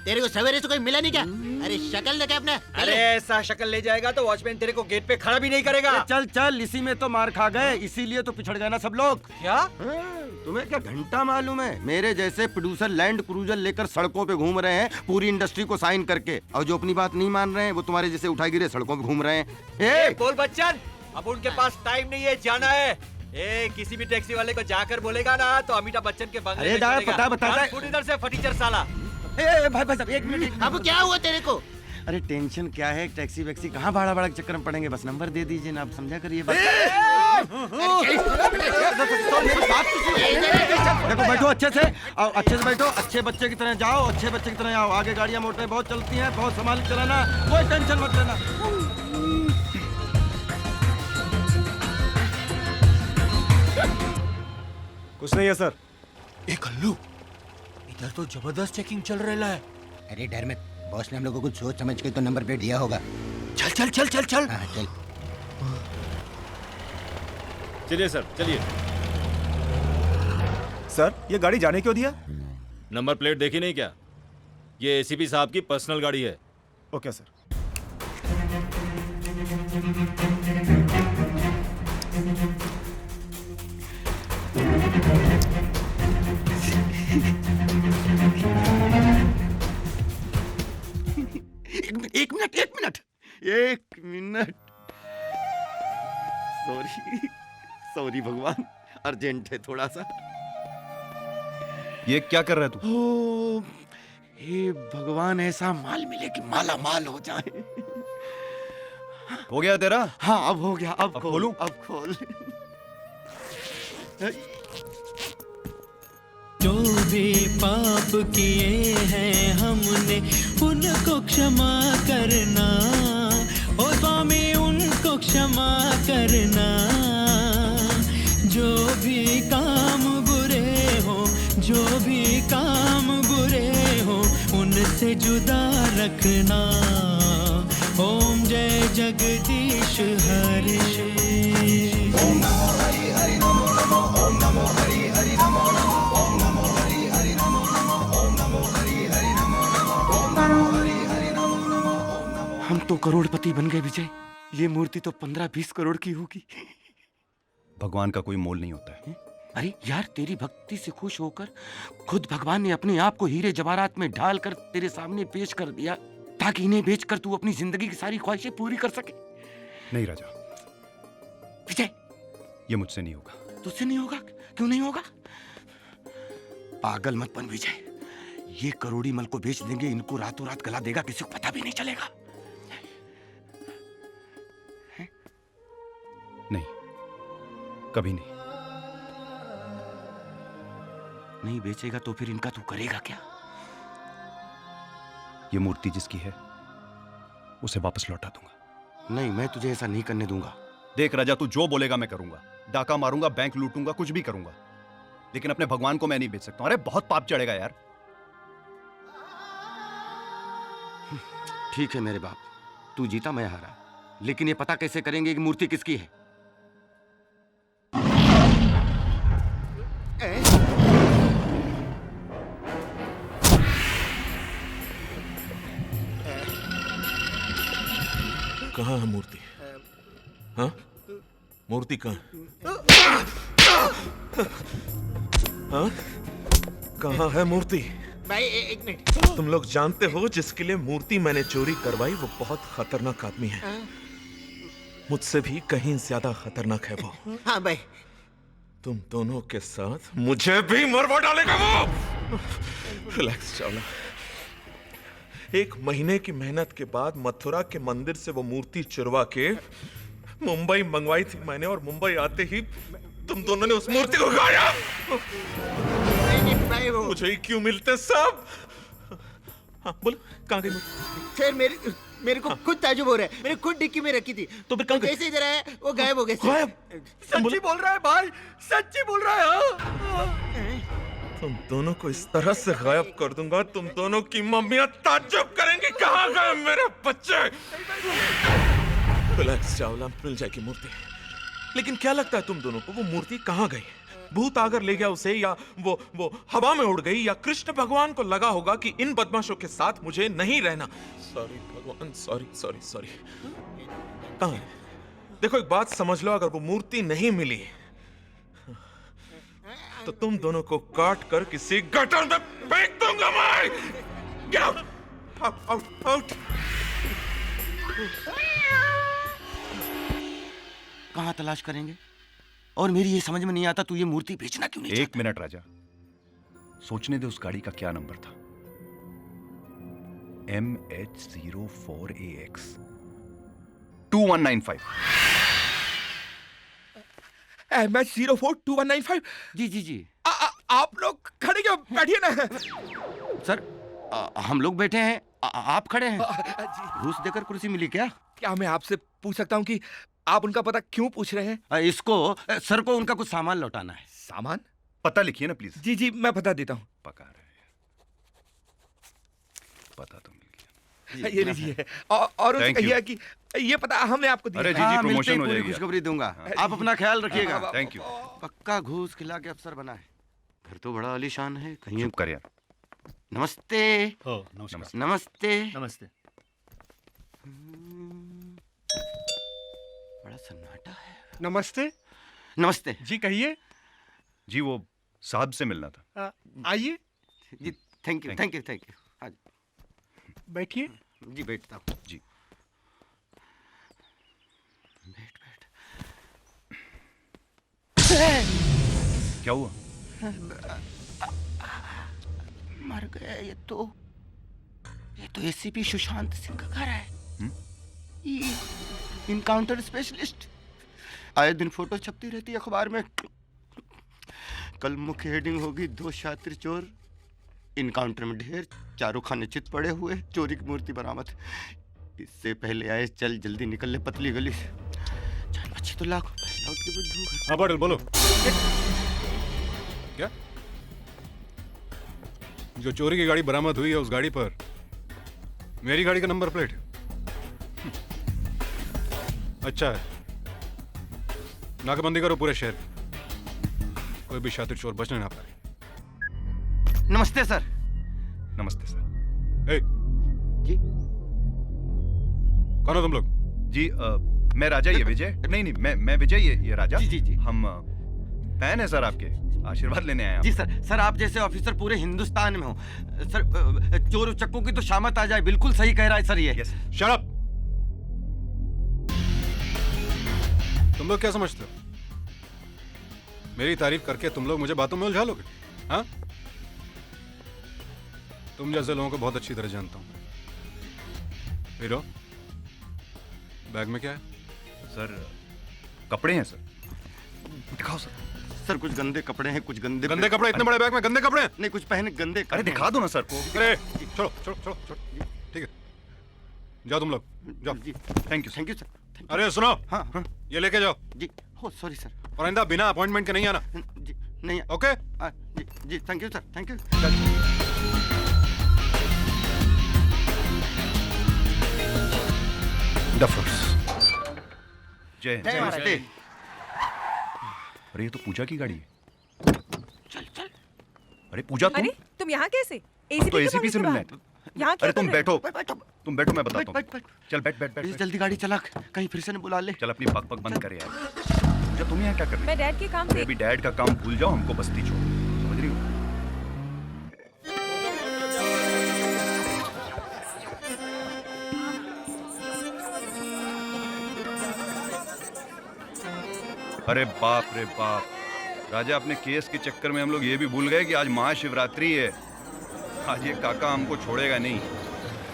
Speaker 12: तेरे को सवेरे से कोई मिला नहीं क्या? अरे शक्ल लगा अपना।
Speaker 9: अरे ऐसा शक्ल ले जाएगा तो वॉचमैन तेरे को गेट पे खड़ा भी नहीं करेगा।
Speaker 4: चल चल, इसी में तो मार खा गए, इसीलिए तो पिछड़ गए ना सब लोग।
Speaker 9: क्या?
Speaker 4: तुम्हें क्या घंटा मालूम है? मेरे जैसे प्रोड्यूसर लैंड क्रूजर लेकर सड़कों पे घूम रहे हैं पूरी इंडस्ट्री को साइन करके, और जो अपनी बात नहीं मान रहे हैं वो तुम्हारे जैसे उठा गिरे सड़कों पे घूम रहे हैं।
Speaker 9: बोल बच्चन, अब उनके पास टाइम नहीं है, जाना है। किसी भी टैक्सी वाले को जाकर बोलेगा ना तो अमिताभ बच्चन के बंगले में चलेगा।
Speaker 4: बता
Speaker 9: इधर से फटीचर साला।
Speaker 4: भाई साहब एक मिनट।
Speaker 12: अब क्या हुआ तेरे को?
Speaker 4: अरे टेंशन क्या है, टैक्सी वैक्सी कहाँ भाड़ा भाड़ा के चक्कर में पड़ेंगे, बस नंबर दे दीजिए ना, आप समझा करिए बात। देखो बैठो अच्छे से, आओ अच्छे से बैठो, अच्छे बच्चे की तरह जाओ, अच्छे बच्चे की तरह आओ। आगे गाड़ियाँ मोटरें बहुत चलती हैं, बहुत संभाल के चलाना, कोई टेंशन मत लेना।
Speaker 9: कुछ नहीं है सर। कल्लू, इधर तो जबरदस्त चेकिंग चल रहा है।
Speaker 12: अरे डर मत, बॉस ने हम लोगों को सोच समझ के तो नंबर प्लेट दिया होगा।
Speaker 9: चल चल चल चल चल।
Speaker 12: हाँ चल।
Speaker 9: चलिए सर, चलिए। सर, ये गाड़ी जाने क्यों दिया?
Speaker 13: नंबर प्लेट देखी नहीं क्या? ये एसीपी साहब की पर्सनल गाड़ी है।
Speaker 9: Okay sir.
Speaker 4: एक मिनट। सॉरी सॉरी भगवान, अर्जेंट है थोड़ा सा।
Speaker 3: ये क्या कर रहा है तू?
Speaker 4: ओ, हे भगवान, ऐसा माल मिले कि माला माल हो जाए।
Speaker 3: हो गया तेरा?
Speaker 4: हाँ अब हो गया। अब
Speaker 3: खोलूं?
Speaker 4: अब खोल।
Speaker 6: जो भी पाप किए हैं हमने उनको क्षमा करना, ओ स्वामी उनको क्षमा करना। जो भी काम बुरे हो, जो भी काम बुरे हो, उनसे जुदा रखना। ओम जय जगदीश हरे।
Speaker 1: ओम नमो हरि हरि नमो नमो। ओम नमो हरि हरि नमो नमो। ओम नमो हरि हरि नमो नमो। ओम नमो हरि हरि नमो नमो। ओम नमो हरि हरि नमो नमो।
Speaker 4: हम तो करोड़पति बन गए विजय, ये मूर्ति तो 15-20 करोड़ की होगी।
Speaker 3: भगवान का कोई मोल नहीं होता है।
Speaker 4: अरे यार, तेरी भक्ति से खुश होकर खुद भगवान ने अपने आप को हीरे जवाहरात में ढालकर तेरे सामने पेश कर दिया, ताकि इन्हें बेचकर तू अपनी जिंदगी की सारी ख्वाहिशें पूरी कर सके।
Speaker 3: नहीं राजा,
Speaker 4: विजय,
Speaker 3: ये मुझसे नहीं होगा।
Speaker 4: तुझसे नहीं होगा? क्यों नहीं होगा? पागल मत बन विजय, ये करोड़ी मल को बेच देंगे, इनको रातों रात गला देगा, किसी को पता भी नहीं चलेगा।
Speaker 3: कभी नहीं।
Speaker 4: नहीं बेचेगा तो फिर इनका तू करेगा क्या?
Speaker 3: ये मूर्ति जिसकी है उसे वापस लौटा दूंगा।
Speaker 4: नहीं, मैं तुझे ऐसा नहीं करने दूंगा।
Speaker 3: देख राजा, तू जो बोलेगा मैं करूंगा। डाका मारूंगा, बैंक लूटूंगा, कुछ भी करूंगा, लेकिन अपने भगवान को मैं नहीं बेच सकता। अरे बहुत पाप चढ़ेगा यार।
Speaker 4: ठीक है मेरे बाप, तू जीता मैं हारा, लेकिन ये पता कैसे करेंगे कि मूर्ति किसकी है?
Speaker 7: कहाँ है मूर्ति? हाँ, मूर्ति कहाँ? हाँ, कहाँ है मूर्ति?
Speaker 12: भाई एक मिनट।
Speaker 7: तुम लोग जानते हो जिसके लिए मूर्ति मैंने चोरी करवाई वो बहुत खतरनाक आदमी है। मुझसे भी कहीं ज्यादा खतरनाक है वो।
Speaker 12: हाँ भाई।
Speaker 7: तुम दोनों के साथ मुझे भी मरवा डालेगा वो। रिलैक्स चावला। 1 महीने की मेहनत के बाद मथुरा के मंदिर से वो मूर्ति चुरवा के मुंबई मंगवाई थी मैंने, और मुंबई आते ही तुम दोनों ने उस मूर्ति को खाया। मुझे ही क्यों मिलते सब? हाँ बोलो, कहाँ गई मूर्ति?
Speaker 12: सर मेरे को खुद ताजुब हो रहा है। मैंने खुद डिक्की में रखी थी,
Speaker 7: तो फिर कहाँ गई?
Speaker 12: जैसे इधर आया वो गायब हो गए।
Speaker 7: गायब?
Speaker 9: सच्ची बोल रहा है भाई, सच्ची बोल रहा है।
Speaker 7: तुम दोनों को इस तरह से गायब कर दूंगा, तुम दोनों की मम्मियां ताज्जुब करेंगी, कहाँ गए मेरे बच्चे? रिलैक्स चावला, मिल जाएगी मूर्ति। लेकिन क्या लगता है तुम दोनों को वो मूर्ति कहाँ गई? भूत आकर ले गया उसे, या वो हवा में उड़ गई, या कृष्ण भगवान को लगा होगा कि इन बदमाशों के साथ मुझे नहीं रहना? सॉरी भगवान, सॉरी। कहाँ है? देखो एक बात समझ लो, अगर वो मूर्ति नहीं मिली तो तुम दोनों को काट कर किसी गटर में फेंक दूंगा मैं। Get out! Out!
Speaker 4: कहाँ तलाश करेंगे? और मेरी ये समझ में नहीं आता, तू ये मूर्ति बेचना क्यों नहीं?
Speaker 3: 1 मिनट राजा, सोचने दे उस गाड़ी का क्या नंबर था। MH04AX 2195।
Speaker 9: MH042195।
Speaker 4: जी।
Speaker 9: आप लोग खड़े क्यों? बैठिए ना।
Speaker 4: सर हम लोग बैठे हैं, आप खड़े हैं। घूस देकर कुर्सी मिली क्या?
Speaker 9: क्या मैं आपसे पूछ सकता हूँ कि आप उनका पता क्यों पूछ रहे हैं?
Speaker 4: इसको सर को उनका कुछ सामान लौटाना है।
Speaker 9: सामान?
Speaker 3: पता लिखिए ना प्लीज।
Speaker 9: जी मैं पता देता हूँ।
Speaker 3: पका रहे पता तो मिल गया।
Speaker 9: ये लीजिए, और उनसे कहिए कि ये पता हमने आपको दिया।
Speaker 3: अरे जी प्रमोशन हो जाएगी।
Speaker 4: खुशखबरी दूंगा। आप अपना ख्याल रखिएगा।
Speaker 3: Thank you.
Speaker 4: पक्का घूस खिला के अफसर बना है। घर तो बड़ा आलीशान है। कहीं
Speaker 3: चुप कर यार।
Speaker 4: नमस्ते।
Speaker 9: नमस्ते।
Speaker 4: बड़ा सन्नाटा है।
Speaker 8: नमस्ते
Speaker 9: जी कहिए।
Speaker 3: जी वो साहब से मिलना था।
Speaker 9: आइए
Speaker 4: जी। Thank you.
Speaker 9: बैठिए।
Speaker 4: जी बैठता हूँ।
Speaker 3: जी
Speaker 4: बैठ।
Speaker 3: क्या हुआ?
Speaker 4: मर गया ये तो एसीपी सुशांत सिंह का घर है। ये इनकाउंटर स्पेशलिस्ट। आए दिन फोटो छपती रहती है अखबार में। कल मुख्य हेडिंग होगी 2 शातिर चोर, इनकाउंटर में ढेर, चारों खाने चित पड़े हुए, चोरी की मूर्ति बरामद। इससे पहले आए चल जल्दी निकल ले पतली गली से। जान बच्ची तो लाखों लौट के बुद्धू।
Speaker 8: हाँ पाटिल बोलो। क्या? जो चोरी की गाड़ी बरामद हुई है उस गाड़ी पर मेरी गाड़ी का नंबर प्लेट है। अच्छा है, नाकाबंदी करो पूरे शहर, कोई भी शातिर चोर बचने ना पाए।
Speaker 4: नमस्ते सर।
Speaker 3: नमस्ते सर।
Speaker 8: ए,
Speaker 4: जी
Speaker 8: कौन हो तुम लोग?
Speaker 3: जी मैं राजा, ये विजय। नहीं मैं विजय, ये राजा।
Speaker 4: जी।
Speaker 3: हम फैन है सर आपके, आशीर्वाद लेने आए हैं।
Speaker 4: जी सर आप जैसे ऑफिसर पूरे हिंदुस्तान में हो। सर चोर उचक्कों की तो शामत आ जाए। बिल्कुल सही कह रहा है सर ये।
Speaker 3: यस।
Speaker 8: Shut up. तुम लोग क्या समझते हो? मेरी तारीफ करके तुम लोग मुझे बातों में उलझा लोगे? हाँ, तुम जैसे लोगों को बहुत अच्छी तरह जानता हूं। हीरो, बैग में क्या है?
Speaker 3: सर कपड़े हैं सर। दिखाओ सर।
Speaker 4: सर कुछ गंदे कपड़े हैं, कुछ गंदे
Speaker 3: गंदे कपड़े? इतने बड़े बैग में गंदे कपड़े हैं?
Speaker 4: नहीं, कुछ पहने गंदे।
Speaker 3: अरे दिखा दो ना सर को। अरे छोड़ो छोड़ो छोड़ो छोड़ो, ठीक है जाओ तुम लोग जाओ।
Speaker 4: जी
Speaker 3: thank you
Speaker 4: thank you sir.
Speaker 3: अरे सुनो,
Speaker 4: हाँ हाँ
Speaker 3: ये लेके जाओ।
Speaker 4: जी। हो सॉरी सर।
Speaker 3: और आइंदा बिना अपॉइंटमेंट के नहीं आना।
Speaker 4: जी नहीं।
Speaker 3: ओके
Speaker 4: जी जी thank you sir, thank you.
Speaker 3: जय हिंद।
Speaker 4: नमस्ते।
Speaker 3: अरे ये तो पूजा की गाड़ी है।
Speaker 4: चल चल।
Speaker 3: अरे पूजा तुम?
Speaker 5: अरे तुम यहाँ कैसे?
Speaker 3: हम तो एसीपी से मिलने आए थे।
Speaker 5: यहाँ क्या
Speaker 3: अरे तुम
Speaker 5: कर रहे हो?
Speaker 3: बैठो, तुम बैठो, मैं बताता हूँ।
Speaker 4: बैठ।
Speaker 3: चल बैठ बैठ बैठ।
Speaker 4: जल्दी गाड़ी चला, कहीं फिर से न बुला ले।
Speaker 3: चल अपनी पक पक बंद कर यार। पूजा तुम यहाँ क्या कर रही हो?
Speaker 5: मैं डैड के काम से।
Speaker 3: अभी डैड का काम भूल जाओ, हमको बस्ती छोड़ो, समझ रही हो? अरे बाप रे बाप, राजा अपने केस के चक्कर में हम लोग ये भी भूल गए कि आज महाशिवरात्रि है। आज ये काका हमको छोड़ेगा नहीं।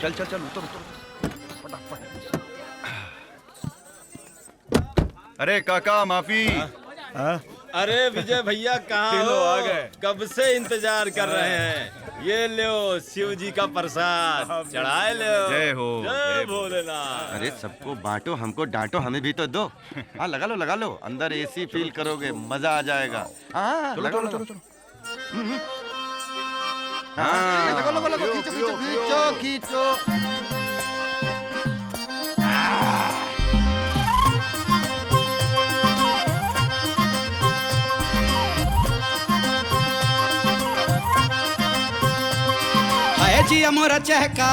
Speaker 3: चल चल चल उतर उतर फटाफट। अरे काका माफी।
Speaker 13: अरे विजय भैया कहाँ हो? आ गए। कब से इंतजार कर रहे हैं। ये लो शिव जी का प्रसाद चढ़ाए लो।
Speaker 3: जय हो।
Speaker 13: जय भोलेनाथ।
Speaker 4: अरे सबको बांटो, हमको डांटो, हमें भी तो दो। हाँ लगा लो लगा लो, अंदर एसी फील करोगे, मजा आ जाएगा। हाँ
Speaker 3: चलो चलो चलो।
Speaker 4: हाँ लगो लगो लगो, खींचो खींचो खींचो खींचो।
Speaker 6: जी अमोरा चहका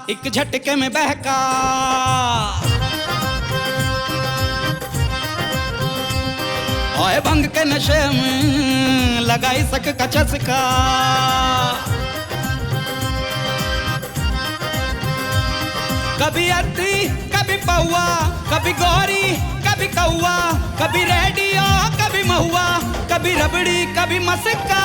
Speaker 6: एक झटके में बहका। ओए भंग के नशे में लगाई सक का चस्का। कभी अद्दी कभी पौआ, कभी गौरी कभी कौआ, कभी रेडियो कभी महुआ, कभी रबड़ी कभी मस्का।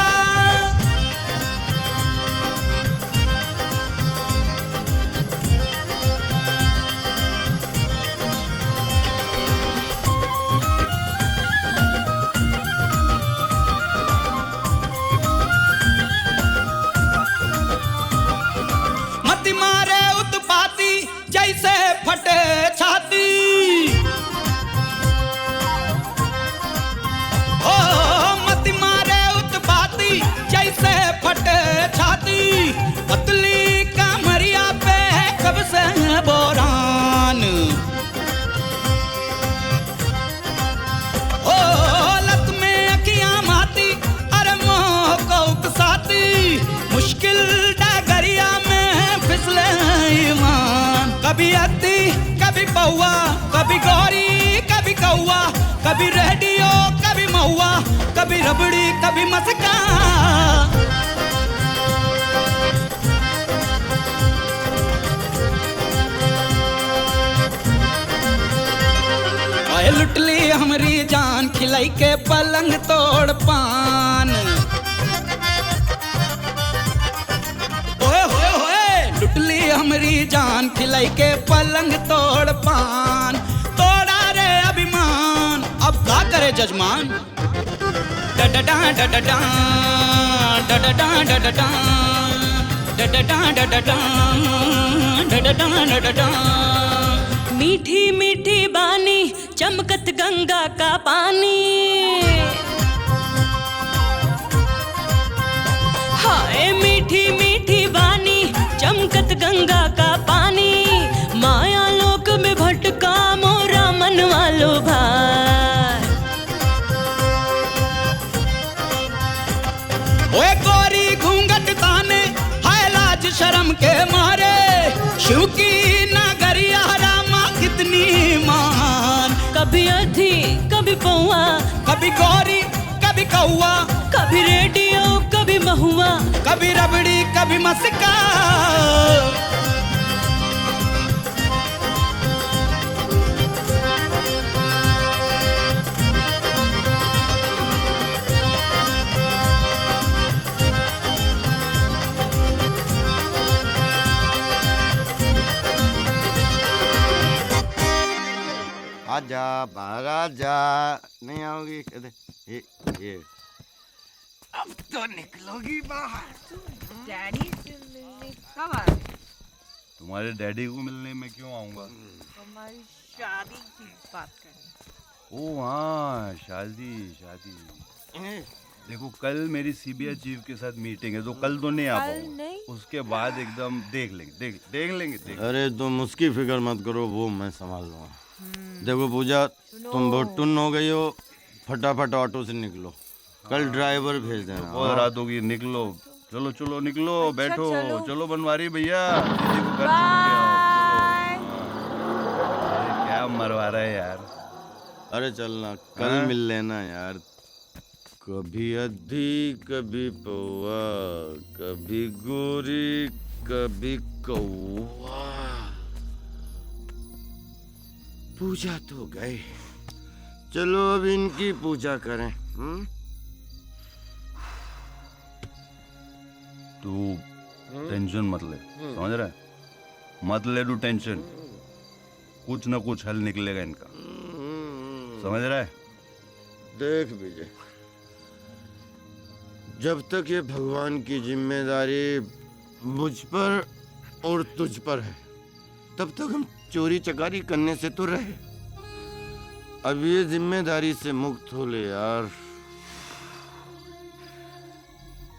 Speaker 6: जैसे फटे छाती, ओ मत मारे उत्पाती जैसे फटे छाती। पतली कमरिया पे कब से बोरान, ओ लत में अखियां माती, अरे मोह को उकसाती। मुश्किल डगरिया में फिसले ईमान। कभी अद्दी कभी पौआ, कभी गौरी कभी कौआ, कभी रेडियो कभी महुआ, कभी रबड़ी कभी मस्का। ओए लुट ली हमारी जान, खिलाई के पलंग तोड़ पान। लुट ली हमारी जान, खिलाई के पलंग तोड़ पान। तोड़ा रे अभिमान, अब क्या करे जजमान। डडडा डडडा डडडा डडडा डडडा डडडा डडडा डडडा।
Speaker 11: मीठी मीठी बानी चमकत गंगा का पानी। हाय मीठी मीठी बानी चमकत गंगा का पानी। माया लोक में भटका मोरा मन वालो भाई।
Speaker 6: ओए गोरी घूंघट ताने हाय लाज शर्म के मारे। शिव की नगरिया रामा कितनी महान।
Speaker 11: कभी अधी कभी पौआ,
Speaker 6: कभी गौरी कभी कौआ,
Speaker 11: कभी रेडियो कभी महुआ,
Speaker 6: कभी रबड़ी कभी मस्का।
Speaker 4: आजा बाहर आजा। नहीं आओगी? ये अब तो निकलोगी बाहर।
Speaker 5: डैडी से मिलने कब आ रहे?
Speaker 3: तुम्हारे डैडी को मिलने में क्यों आऊंगा?
Speaker 5: हमारी शादी की बात करनी।
Speaker 3: ओ हाँ, शादी शादी। देखो कल मेरी सीबीआई चीफ के साथ मीटिंग है, तो कल तो नहीं आ पाऊंगा। उसके बाद एकदम देख लेंगे।
Speaker 4: अरे तुम उसकी फिक्र मत करो, वो मैं संभाल लूंगा। देखो पूजा, तुम बहुत टुन हो गई हो, फटाफट ऑटो से निकलो। कल ड्राइवर भेज देना।
Speaker 3: बहुत रात होगी, निकलो। चलो निकलो, बैठो। चलो बनवारी भैया, क्या मरवा रहा है यार।
Speaker 4: अरे चलना, कल मिल लेना यार। कभी अधी कभी पौआ, कभी गोरी कभी कौआ। पूजा तो गए, चलो अब इनकी पूजा करें।
Speaker 3: तू टेंशन मत ले, समझ रहा है? मत ले तू टेंशन, कुछ ना कुछ हल निकलेगा इनका, समझ रहा है?
Speaker 4: देख विजय, जब तक ये भगवान की जिम्मेदारी मुझ पर और तुझ पर है, तब तक हम चोरी चकारी करने से तो रहे। अब ये जिम्मेदारी से मुक्त हो ले यार।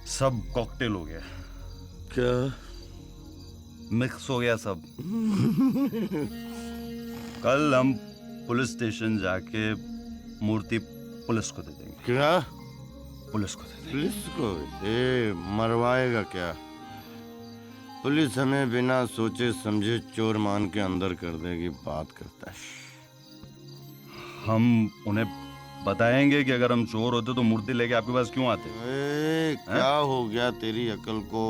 Speaker 3: सब कॉकटेल हो गया।
Speaker 4: क्या?
Speaker 3: मिक्स हो गया सब। कल हम पुलिस स्टेशन जाके मूर्ति पुलिस को दे देंगे।
Speaker 4: क्या?
Speaker 3: पुलिस को दे देंगे।
Speaker 4: पुलिस को? ए, मरवाएगा क्या? पुलिस हमें बिना सोचे समझे चोर मान के अंदर कर देगी। बात करता है।
Speaker 3: हम उन्हें बताएंगे कि अगर हम चोर होते तो मूर्ति लेके आपके पास क्यों आते?
Speaker 4: क्या हो गया तेरी अकल को?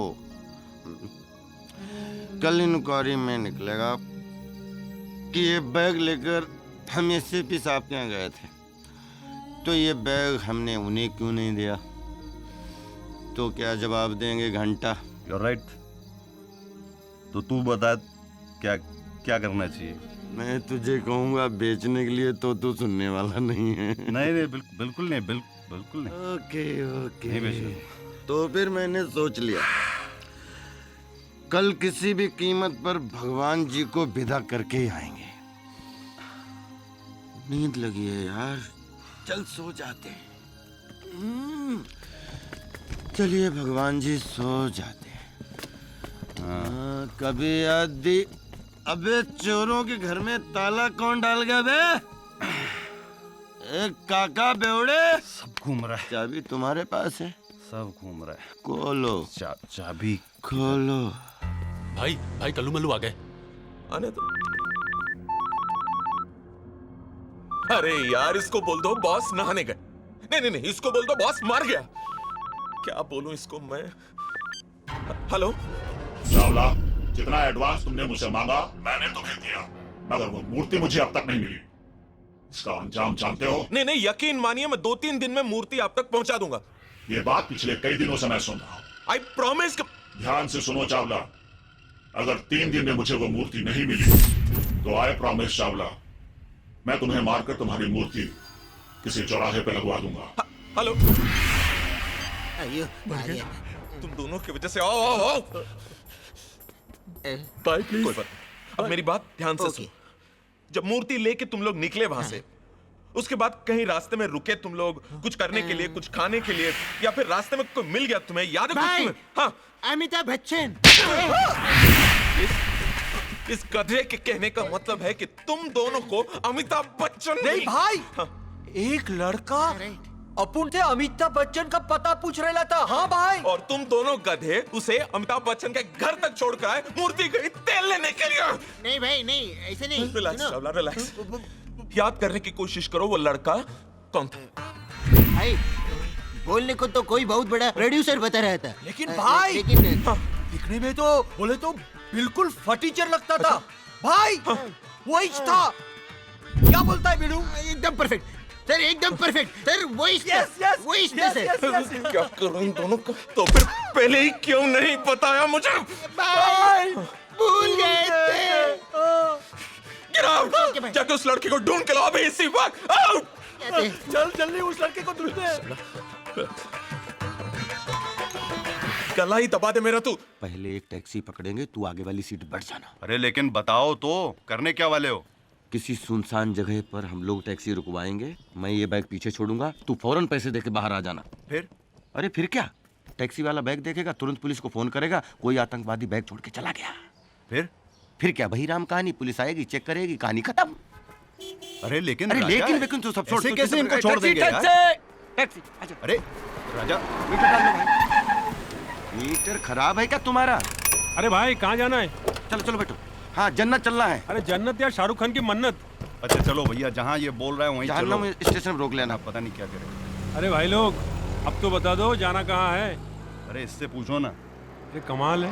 Speaker 4: कल इंक्वायरी में निकलेगा कि ये बैग लेकर हम एसपी साहब के यहाँ गए थे, तो ये बैग हमने उन्हें क्यों नहीं दिया? तो क्या जवाब देंगे? घंटा।
Speaker 3: You're right। तो तू बता क्या क्या करना चाहिए?
Speaker 4: मैं तुझे कहूँगा बेचने के लिए, तो तू सुनने वाला नहीं है।
Speaker 3: नहीं बिल्कुल नहीं।
Speaker 4: ओके
Speaker 3: नहीं बेचूंगा।
Speaker 4: तो फिर मैंने सोच लिया, कल किसी भी कीमत पर भगवान जी को विदा करके ही आएंगे। नींद लगी है यार, चल सो जाते हैं। चलिए भगवान जी, सो जाते हैं। कभी आदि। अबे चोरों के घर में ताला कौन डाल गया बे? एक काका बेवड़े।
Speaker 3: सब घूम रहा है।
Speaker 4: चाबी तुम्हारे पास है?
Speaker 3: सब घूम रहा है।
Speaker 4: खोलो।
Speaker 3: चाबी
Speaker 4: खोलो।
Speaker 14: भाई कल्लू मल्लू आ गए।
Speaker 7: आने तो। अरे यार, इसको बोल दो बॉस नहाने गए। नहीं, इसको बोल दो बॉस मर गया। क्या बोलूं इसको मैं? हेलो
Speaker 15: चावला, जितना एडवांस तुमने मुझसे मांगा मैंने तुम्हें दिया, मगर वो मूर्ति मुझे अब तक नहीं मिली। इसका अंजाम जानते हो?
Speaker 7: नहीं, यकीन मानिए मैं 2-3 दिन में मूर्ति आप तक पहुंचा दूंगा।
Speaker 15: ये बात पिछले कई दिनों से मैं सुन रहा हूँ।
Speaker 7: I promise.
Speaker 15: ध्यान से सुनो चावला, अगर 3 दिन में मुझे वो मूर्ति नहीं मिली तो आई प्रॉमिस चावला, मैं तुम्हें मारकर तुम्हारी मूर्ति किसी चौराहे पे लगवा दूंगा।
Speaker 7: हेलो, तुम दोनों की वजह से आओ। भाई प्लीज। कोई बात। अब मेरी बात ध्यान से सुनो। जब मूर्ति लेके तुम लोग निकले वहां से, उसके बाद कहीं रास्ते में रुके तुम लोग कुछ करने के लिए, कुछ खाने के लिए, या फिर रास्ते में कोई मिल गया तुम्हें, याद है कुछ तुम्हें? हाँ,
Speaker 12: अमिताभ बच्चन।
Speaker 7: इस गधे के कहने का मतलब है कि तुम दोनों को अमिताभ बच्चन
Speaker 9: नहीं भाई। एक लड़का अपुन से अमिताभ बच्चन का पता पूछ रहा था। हाँ भाई।
Speaker 7: और तुम दोनों गधे उसे अमिताभ बच्चन के घर तक छोड़कर आए मूर्ति गई तेल लेने के लिए।
Speaker 12: नहीं भाई, नहीं, ऐसे नहीं।
Speaker 7: रिलैक्स। याद करने की कोशिश करो, वो लड़का कौन था?
Speaker 12: भाई बोलने को तो कोई बहुत बड़ा प्रोड्यूसर बता रहा था,
Speaker 9: लेकिन भाई दिखने में तो बोले तो बिल्कुल फटीचर लगता था। भाई वही था। क्या बोलता है बिनू?
Speaker 12: एकदम परफेक्ट सर, एकदम परफेक्ट सर। वही वही सर।
Speaker 7: क्या करूं इन दोनों को? तो फिर पहले ही क्यों नहीं बताया मुझे?
Speaker 12: भाई भूल गए थे।
Speaker 7: Get out!
Speaker 12: ओके भाई।
Speaker 7: जाके उस लड़के को ढूंढ के लाओ अभी इसी वक्त। आउट।
Speaker 9: चल जल्दी उस लड़के को ढूंढते।
Speaker 7: गला ही दबा दे मेरा तू।
Speaker 4: पहले एक टैक्सी पकड़ेंगे, तू आगे वाली सीट बैठ जाना।
Speaker 3: अरे लेकिन बताओ तो, करने क्या वाले हो?
Speaker 4: किसी सुनसान जगह पर हम लोग टैक्सी रुकवाएंगे, मैं ये बैग पीछे छोड़ूंगा, तू फौरन पैसे देके बाहर आ जाना।
Speaker 3: फिर?
Speaker 4: अरे फिर क्या, टैक्सी वाला बैग देखेगा, तुरंत पुलिस को फोन करेगा, कोई आतंकवादी बैग छोड़ के चला गया। फिर क्या, वही राम कहानी, पुलिस आएगी, चेक करेगी, कहानी खत्म।
Speaker 3: अरे लेकिन
Speaker 4: अरे
Speaker 3: राजा,
Speaker 4: लेकिन तो सब छोड़,
Speaker 3: ऐसे कैसे इनको छोड़ देंगे यार?
Speaker 4: टैक्सी, आजा।
Speaker 3: अरे राजा,
Speaker 4: मीटर डाल लो भाई। मीटर खराब है क्या तुम्हारा?
Speaker 16: अरे भाई कहाँ जाना है?
Speaker 4: चलो चलो बैठो। हाँ जन्नत चलना है।
Speaker 16: अरे जन्नत या शाहरुख खान की मन्नत?
Speaker 3: अच्छा चलो भैया, जहाँ ये बोल रहा है वहीं चलो।
Speaker 4: में स्टेशन में रोक लेना,
Speaker 3: पता नहीं क्या करें।
Speaker 16: अरे भाई लोग, अब तो बता दो जाना कहाँ है?
Speaker 3: अरे इससे पूछो ना।
Speaker 16: ये कमाल है।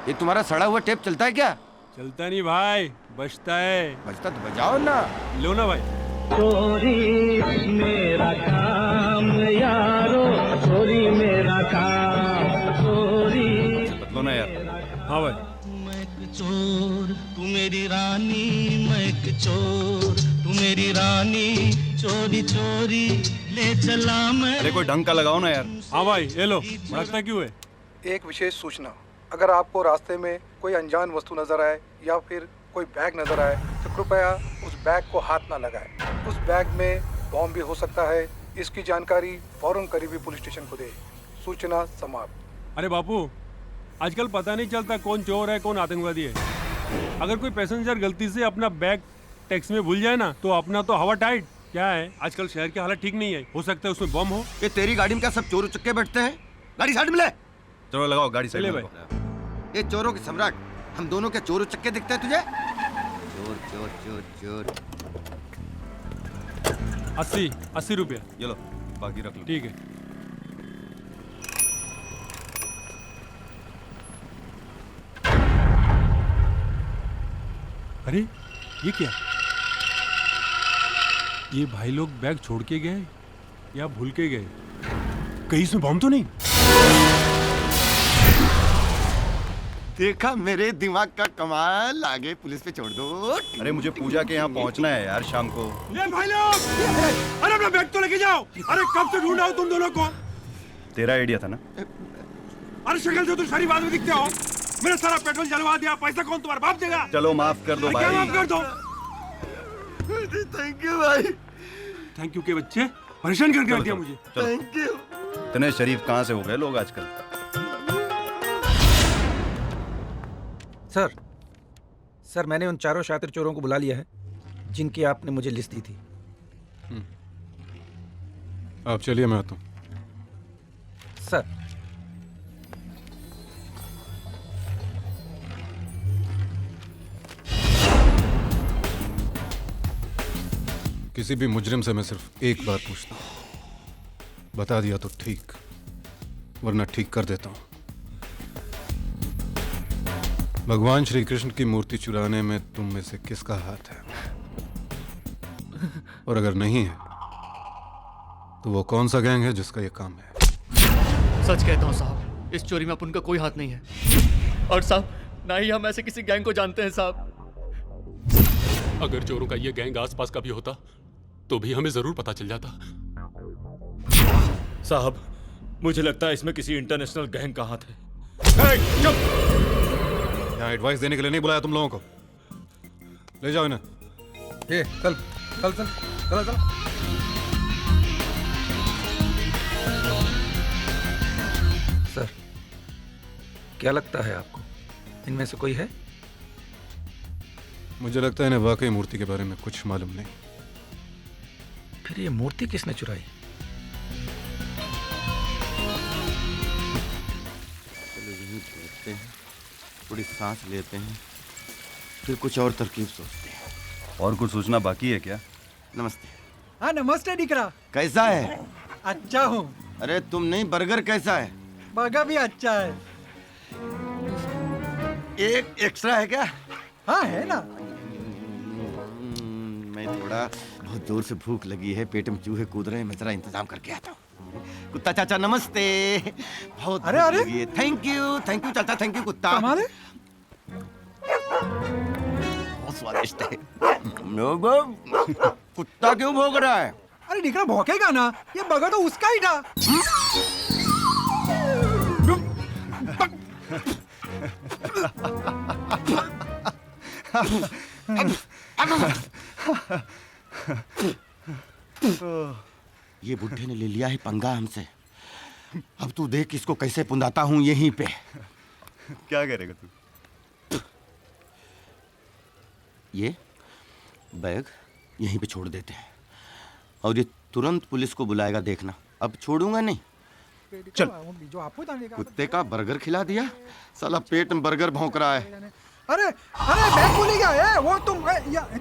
Speaker 4: ये तुम्हारा सड़ा हुआ टेप चलता है क्या?
Speaker 16: चलता नहीं भाई, बजता है।
Speaker 4: बजता तो बजाओ ना।
Speaker 16: लो ना भाई।
Speaker 6: चोरी मेरा काम यारो, चोरी मेरा काम, चोरी।
Speaker 3: बदलो ना यार।
Speaker 16: हाँ भाई।
Speaker 6: मैं एक चोर, तू मेरी रानी, मैं एक चोर, तू मेरी रानी, चोरी चोरी ले चला मैं।
Speaker 3: अरे कोई ढंग का लगाओ ना यार।
Speaker 16: हाँ भाई ये लो, भड़कता क्यों है?
Speaker 17: एक विशेष सूचना, अगर आपको रास्ते में कोई अनजान वस्तु नजर आए या फिर कोई बैग नजर आए तो कृपया उस बैग को हाथ ना लगाएं। उस बैग में बॉम्ब भी हो सकता है। इसकी जानकारी फौरन करीबी पुलिस स्टेशन को दें। सूचना समाप्त।
Speaker 16: अरे बापू, आजकल पता नहीं चलता कौन चोर है कौन आतंकवादी है। अगर कोई पैसेंजर गलती से अपना बैग टैक्सी में भूल जाए ना, तो अपना तो हवा टाइट। क्या है, आजकल शहर की हालत ठीक नहीं है, हो सकता है उसमें बम हो।
Speaker 4: ये तेरी गाड़ी में क्या सब चोर उचक्के बैठते हैं? गाड़ी साइड में ले।
Speaker 3: चलो लगाओ गाड़ी साइड में।
Speaker 4: ये चोरों के सम्राट, हम दोनों क्या चोर उचक्के दिखते हैं तुझे? चोर चोर चोर चोर।
Speaker 16: 80 रुपया।
Speaker 3: ये लो, बाकी रख लो।
Speaker 16: ठीक है। अरे ये क्या? ये भाई लोग बैग छोड़ के गए या भूल के गए? कहीं इसमें बम तो नहीं?
Speaker 4: देखा मेरे दिमाग का कमाल, आगे पुलिस पे छोड़ दो।
Speaker 3: अरे मुझे पूजा के यहाँ पहुँचना है यार शाम को।
Speaker 16: ये भाई लोग, अरे अपना बैग तो लेके जाओ। अरे कब से ढूंढ रहा हूँ तुम दोनों को।
Speaker 3: तेरा आइडिया था ना?
Speaker 16: अरे शक्ल से तो शरीफ आदमी दिखते हो। मेरा सारा पेट्रोल जलवा दिया, पैसा कौन तुम्हारा बाप देगा?
Speaker 3: चलो माफ कर दो भाई।
Speaker 16: क्या माफ कर दो?
Speaker 4: थैंक यू भाई।
Speaker 16: थैंक यू के बच्चे, परेशान करके रख दिया मुझे।
Speaker 4: Thank you.
Speaker 3: इतने शरीफ कहाँ से हो गए लोग आजकल?
Speaker 9: सर मैंने उन चारों शातिर चोरों को बुला लिया है जिनकी आपने मुझे लिस्ट दी थी।
Speaker 18: आप चलिए, मैं आता हूँ।
Speaker 9: सर
Speaker 18: किसी भी मुजरिम से मैं सिर्फ एक बार पूछता हूँ, बता दिया तो ठीक, वरना ठीक कर देता हूँ। भगवान श्री कृष्ण की मूर्ति चुराने में तुम में से किसका हाथ है? और अगर नहीं है तो वो कौन सा गैंग है जिसका ये काम है?
Speaker 19: सच कहता हूँ साहब, इस चोरी में अपन का कोई हाथ नहीं है। और साहब, ना ही हम ऐसे किसी गैंग को जानते हैं साहब।
Speaker 14: अगर चोरों का ये गैंग आसपास का भी होता तो भी हमें जरूर पता चल जाता।
Speaker 13: साहब, मुझे लगता है इसमें किसी इंटरनेशनल गैंग का हाथ है।
Speaker 18: यहाँ एडवाइस देने के लिए नहीं बुलाया तुम लोगों को। ले जाओ इन्हें।
Speaker 9: ये चल चल चल चल चल। सर क्या लगता है आपको, इनमें से कोई है?
Speaker 18: मुझे लगता है इन्हें वाकई मूर्ति के बारे में कुछ मालूम नहीं।
Speaker 9: फिर ये मूर्ति किसने चुराई?
Speaker 4: चलो यहीं बैठते हैं, थोड़ी सांस लेते हैं, फिर कुछ और तरकीब सोचते हैं।
Speaker 3: और कुछ सोचना बाकी है क्या?
Speaker 4: नमस्ते।
Speaker 9: हाँ नमस्ते डिकरा।
Speaker 4: कैसा है?
Speaker 9: अच्छा हूँ।
Speaker 4: अरे तुम नहीं, बर्गर कैसा है?
Speaker 9: बर्गर भी अच्छा है।
Speaker 4: एक एक्स्ट्रा है क्या?
Speaker 9: हाँ है ना।
Speaker 4: मैं थोड़ा बहुत जोर से भूख लगी है, पेट में चूहे कूद रहे हैं, मैं जरा इंतजाम करके आता हूँ। कुत्ता चाचा नमस्ते। बहुत
Speaker 9: अरे
Speaker 4: भूख लगी है। थैंक यू चाचा, थैंक यू कुत्ता।
Speaker 9: कमाल है।
Speaker 4: बहुत स्वादिष्ट है। कुत्ता क्यों भौंक रहा है?
Speaker 17: अरे निकला भौंकेगा ना, ये बगा तो उसका ही था।
Speaker 4: ये बुढ़े ने ले लिया है पंगा हमसे। अब तू देख इसको कैसे पुंदाता हूं यहीं पे।
Speaker 3: क्या करेगा तू?
Speaker 4: ये बैग यहीं पे छोड़ देते हैं और ये तुरंत पुलिस को बुलाएगा, देखना। अब छोड़ूंगा नहीं। चल। कुत्ते का बर्गर खिला दिया, साला पेट में बर्गर भौंक रहा है।
Speaker 17: अरे अरे बैग भूल गया है वो। तुम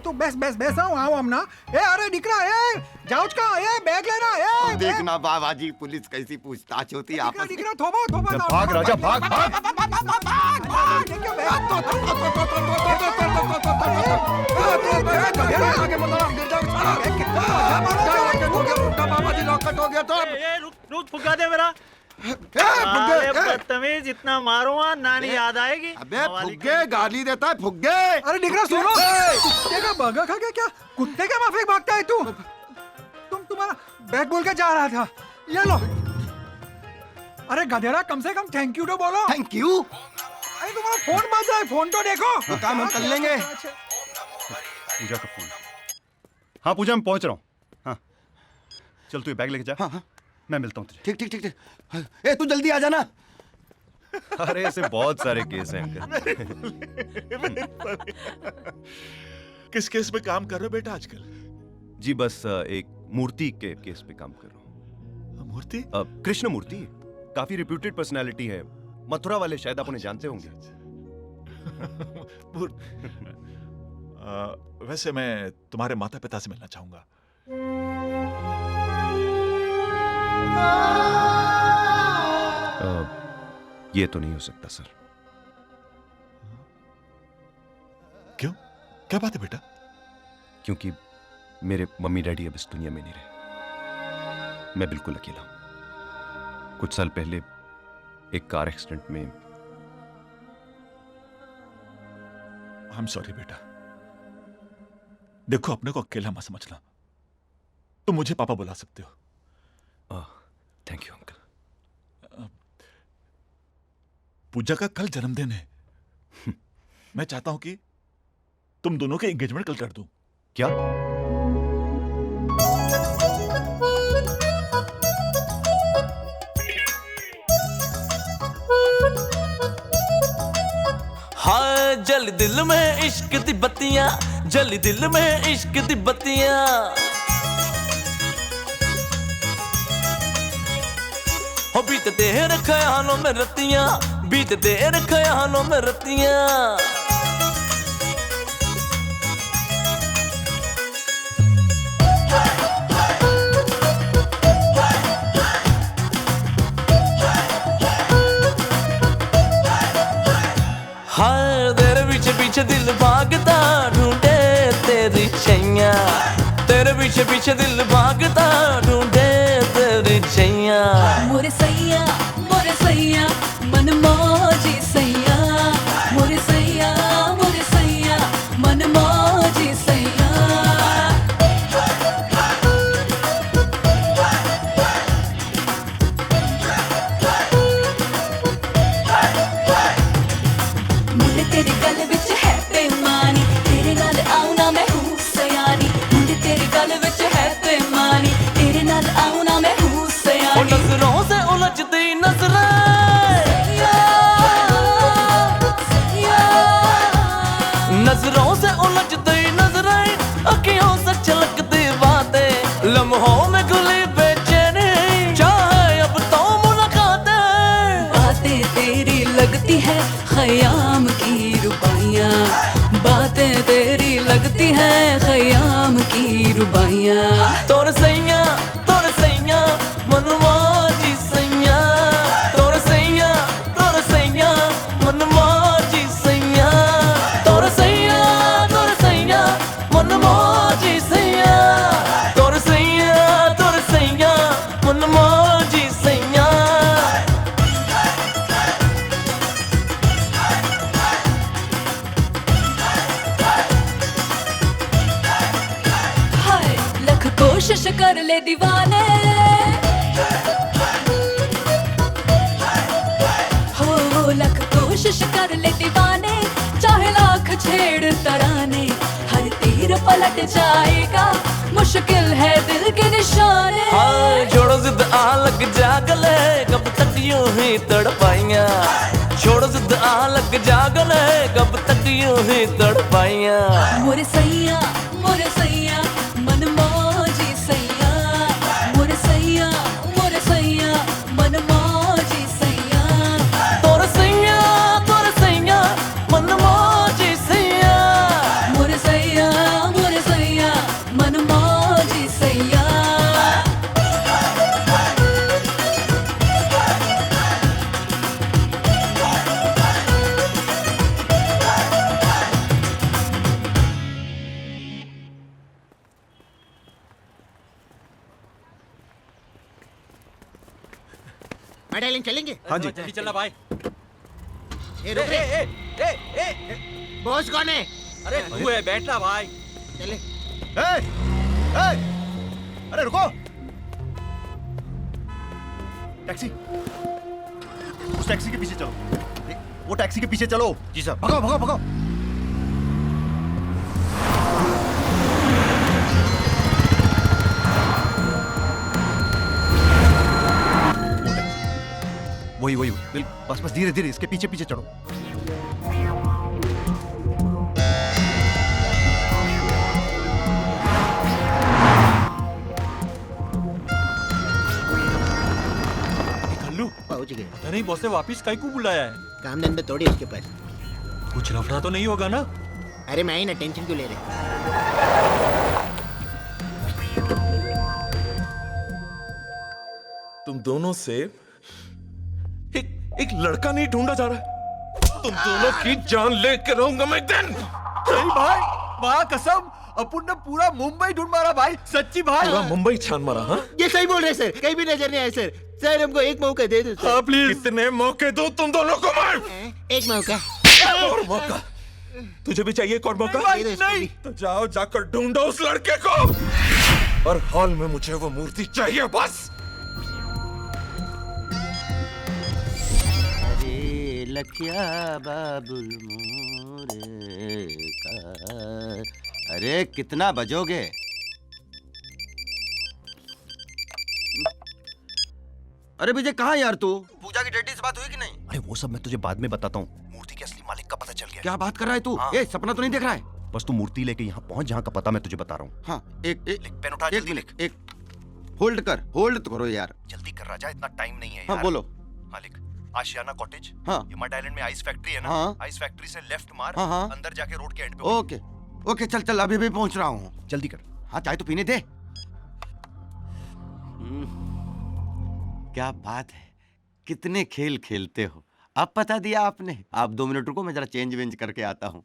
Speaker 17: तो बस आओ हम ना। अरे निकला है, जाओ का बैग लेना है।
Speaker 4: देखना बाबा जी पुलिस कैसी पूछताछ होती है आपस में।
Speaker 17: थोबा
Speaker 3: भाग राजा, भाग भाग।
Speaker 13: रुक फुगा दे मेरा। बदतमीज, इतना मारूंगा नानी याद आएगी।
Speaker 4: अबे फुग्गे गाली देता है, फुग्गे।
Speaker 17: अरे निकला सुनो, कुत्ते का बर्गर खा गया क्या? कुत्ते के माफिक भागता है तू? तुम्हारा बैग बोल के जा रहा था, ये लो। अरे गधेड़ा, कम से कम थैंक यू तो बोलो।
Speaker 4: Thank you?
Speaker 17: अरे तुम्हारा फोन बज रहा है, फोन तो देखो।
Speaker 4: वो काम हम कर लेंगे।
Speaker 3: पूजा का फोन। हाँ पूजा, मैं पहुंच रहा हूँ। हाँ चल, तू ये बैग लेके जा।
Speaker 4: हाँ।
Speaker 3: मैं मिलता हूँ तुझे।
Speaker 4: ठीक ठीक ठीक ठीक। ए तू जल्दी आ जाना।
Speaker 3: अरे ऐसे बहुत सारे केस हैं अंकल।
Speaker 15: किस केस में काम कर रहे हो बेटा आजकल?
Speaker 3: जी बस एक मूर्ति के केस पे काम कर रहा हूँ।
Speaker 15: मूर्ति?
Speaker 3: कृष्ण मूर्ति, काफी रिप्यूटेड पर्सनालिटी है, मथुरा वाले, शायद आप उन्हें जानते होंगे।
Speaker 15: वैसे मैं तुम्हारे माता पिता से मिलना चाहूंगा।
Speaker 3: ये तो नहीं हो सकता सर।
Speaker 15: क्यों? क्या बात है बेटा?
Speaker 3: क्योंकमेरे मम्मी डैडी अब इस दुनिया में नहीं रहे। मैं बिल्कुल अकेला हूं। कुछ साल पहले एक कार एक्सीडेंट में।
Speaker 15: आई एम सॉरी बेटा। देखो, अपने को अकेला मत समझना। तुम मुझे पापा बुला सकते हो।
Speaker 3: Thank you uncle.
Speaker 15: पूजा का कल जन्मदिन है। मैं चाहता हूं कि तुम दोनों के एंगेजमेंट कल कर दूं।
Speaker 3: क्या?
Speaker 6: हाय जल दिल में इश्क दी बत्तियां, जल दिल में इश्क दी बत्तियां। हो बीते तेरे ख्यालों में रतियां, बीते तेरे ख्यालों में रतियां। हाय तेरे पीछे पीछे दिल भागता ढूंढे तेरी छैया, तेरे पीछे पीछे दिल भागता ढूंढे तेरी छैया।
Speaker 11: मोरे सैया मन मौजी सैया, मोरे सैया मन मौजी सैया। मुंडे तेरे गल विच है बेईमानी, तेरे नाल आऊं ना मैं हूं सयानी। मुंडे तेरे गल विच है बेईमानी, तेरे नाल आऊं ना मैं हूं सयानी।
Speaker 6: नजरों से उलझती नजरें, नजरों से उलझती नजरें, अखियों से छलकती बातें, लम्हों में खुली बेचैनी, चाहे अब तो मुलाकातें।
Speaker 11: बातें तेरी लगती है ख़याम की रुबाइयाँ, बातें तेरी लगती है ख़याम की रुबाइयाँ।
Speaker 6: तोर सैया मनमौजी सैया, तोर सैया मनमौजी सैया, तोर सैया मनमौजी सैया, तोर सैया मनमौजी सैया।
Speaker 11: कोशिश कर ले दीवाने, हो लख कोशिश कर ले दीवाने, चाहे लाख छेड़ तराने, हर तीर पलट जाएगा, मुश्किल है दिल के निशाने।
Speaker 6: हाँ छोड़ो जिद आ लग जागले, कब तक यूं ही तड़पाइया, छोड़ो जिद आ लग जागले, कब तक यूं ही तड़पाइया।
Speaker 11: मोरे सैया मन मौजी सैया, मोरे सैया मन मौजी सैया,
Speaker 6: तोर सैया मन मौजी सैया,
Speaker 11: मोरे सैया मन मौजी सैया।
Speaker 12: डार्लिंग चलेंगे?
Speaker 9: हाँ जी जल्दी चलना भाई।
Speaker 12: ए रुक रे। बॉस कौन है?
Speaker 9: अरे तू है, बैठना भाई।
Speaker 12: चले।
Speaker 9: अरे रुको, टैक्सी, उस टैक्सी के पीछे चलो, वो टैक्सी के पीछे चलो। जी सर। भगाओ भगाओ भगाओ। वही बस धीरे धीरे इसके पीछे पीछे चढ़ो।
Speaker 12: पहुंच गए।
Speaker 9: नहीं बॉस ने वापिस काहे को बुलाया है?
Speaker 12: काम धंधा थोड़ी उसके पास।
Speaker 9: कुछ लफड़ा तो नहीं होगा ना?
Speaker 12: अरे मैं ही ना, टेंशन क्यों ले रहे?
Speaker 7: तुम दोनों से एक लड़का नहीं ढूंढा जा रहा है, तुम दोनों की जान लेके रहूंगा मैं दिन।
Speaker 9: नहीं भाई, माँ कसम, अपुन ने पूरा मुंबई ढूंढ मारा भाई, सच्ची भाई।
Speaker 7: पूरा मुंबई छान मारा? हाँ
Speaker 12: ये सही बोल रहे सर, कहीं भी नजर नहीं आए सर। सर हमको एक मौका दे दो।
Speaker 7: हाँ प्लीज। कितने मौके दो तुम दोनों को मैं?
Speaker 12: एक मौका।
Speaker 7: और मौका? तुझे भी चाहिए एक और मौका?
Speaker 12: नहीं।
Speaker 7: तो जाओ जाकर ढूंढो उस लड़के को, और हॉल में मुझे वो मूर्ति चाहिए बस।
Speaker 4: अरे लखिया बाबुल मोरे का, अरे कितना बजोगे? अरे विजय कहाँ यार तू? पूजा की डैडी से बात हुई कि नहीं?
Speaker 9: अरे वो सब मैं तुझे बाद में बताता हूँ। मूर्ति के असली मालिक का पता चल गया।
Speaker 4: क्या बात कर रहा है तू? ए सपना तो नहीं देख रहा है?
Speaker 9: बस तू मूर्ति लेके यहाँ पहुंच जहाँ का पता मैं तुझे बता रहा हूँ।
Speaker 4: हाँ एक
Speaker 9: पेन उठा, जल्दी लिख।
Speaker 4: एक होल्ड कर, होल्ड तो करो यार।
Speaker 9: जल्दी कर राजा, इतना टाइम नहीं है।
Speaker 4: हाँ बोलो।
Speaker 9: हाँ लिख, आशियाना कॉटेज।
Speaker 4: हाँ।
Speaker 9: हिमाट आइलैंड में आइस फैक्ट्री है ना?
Speaker 4: हाँ।
Speaker 9: आइस फैक्ट्री से लेफ्ट मार।
Speaker 4: हाँ हाँ।
Speaker 9: अंदर जाके रोड के एंड पे।
Speaker 4: ओके ओके, चल चल, अभी भी पहुंच रहा हूँ।
Speaker 9: जल्दी कर।
Speaker 4: हाँ चाय तो पीने दे। क्या बात है, कितने खेल खेलते हो। अब पता दिया आपने। आप 2 मिनट रुको, मैं जरा चेंज वेंज करके आता हूँ।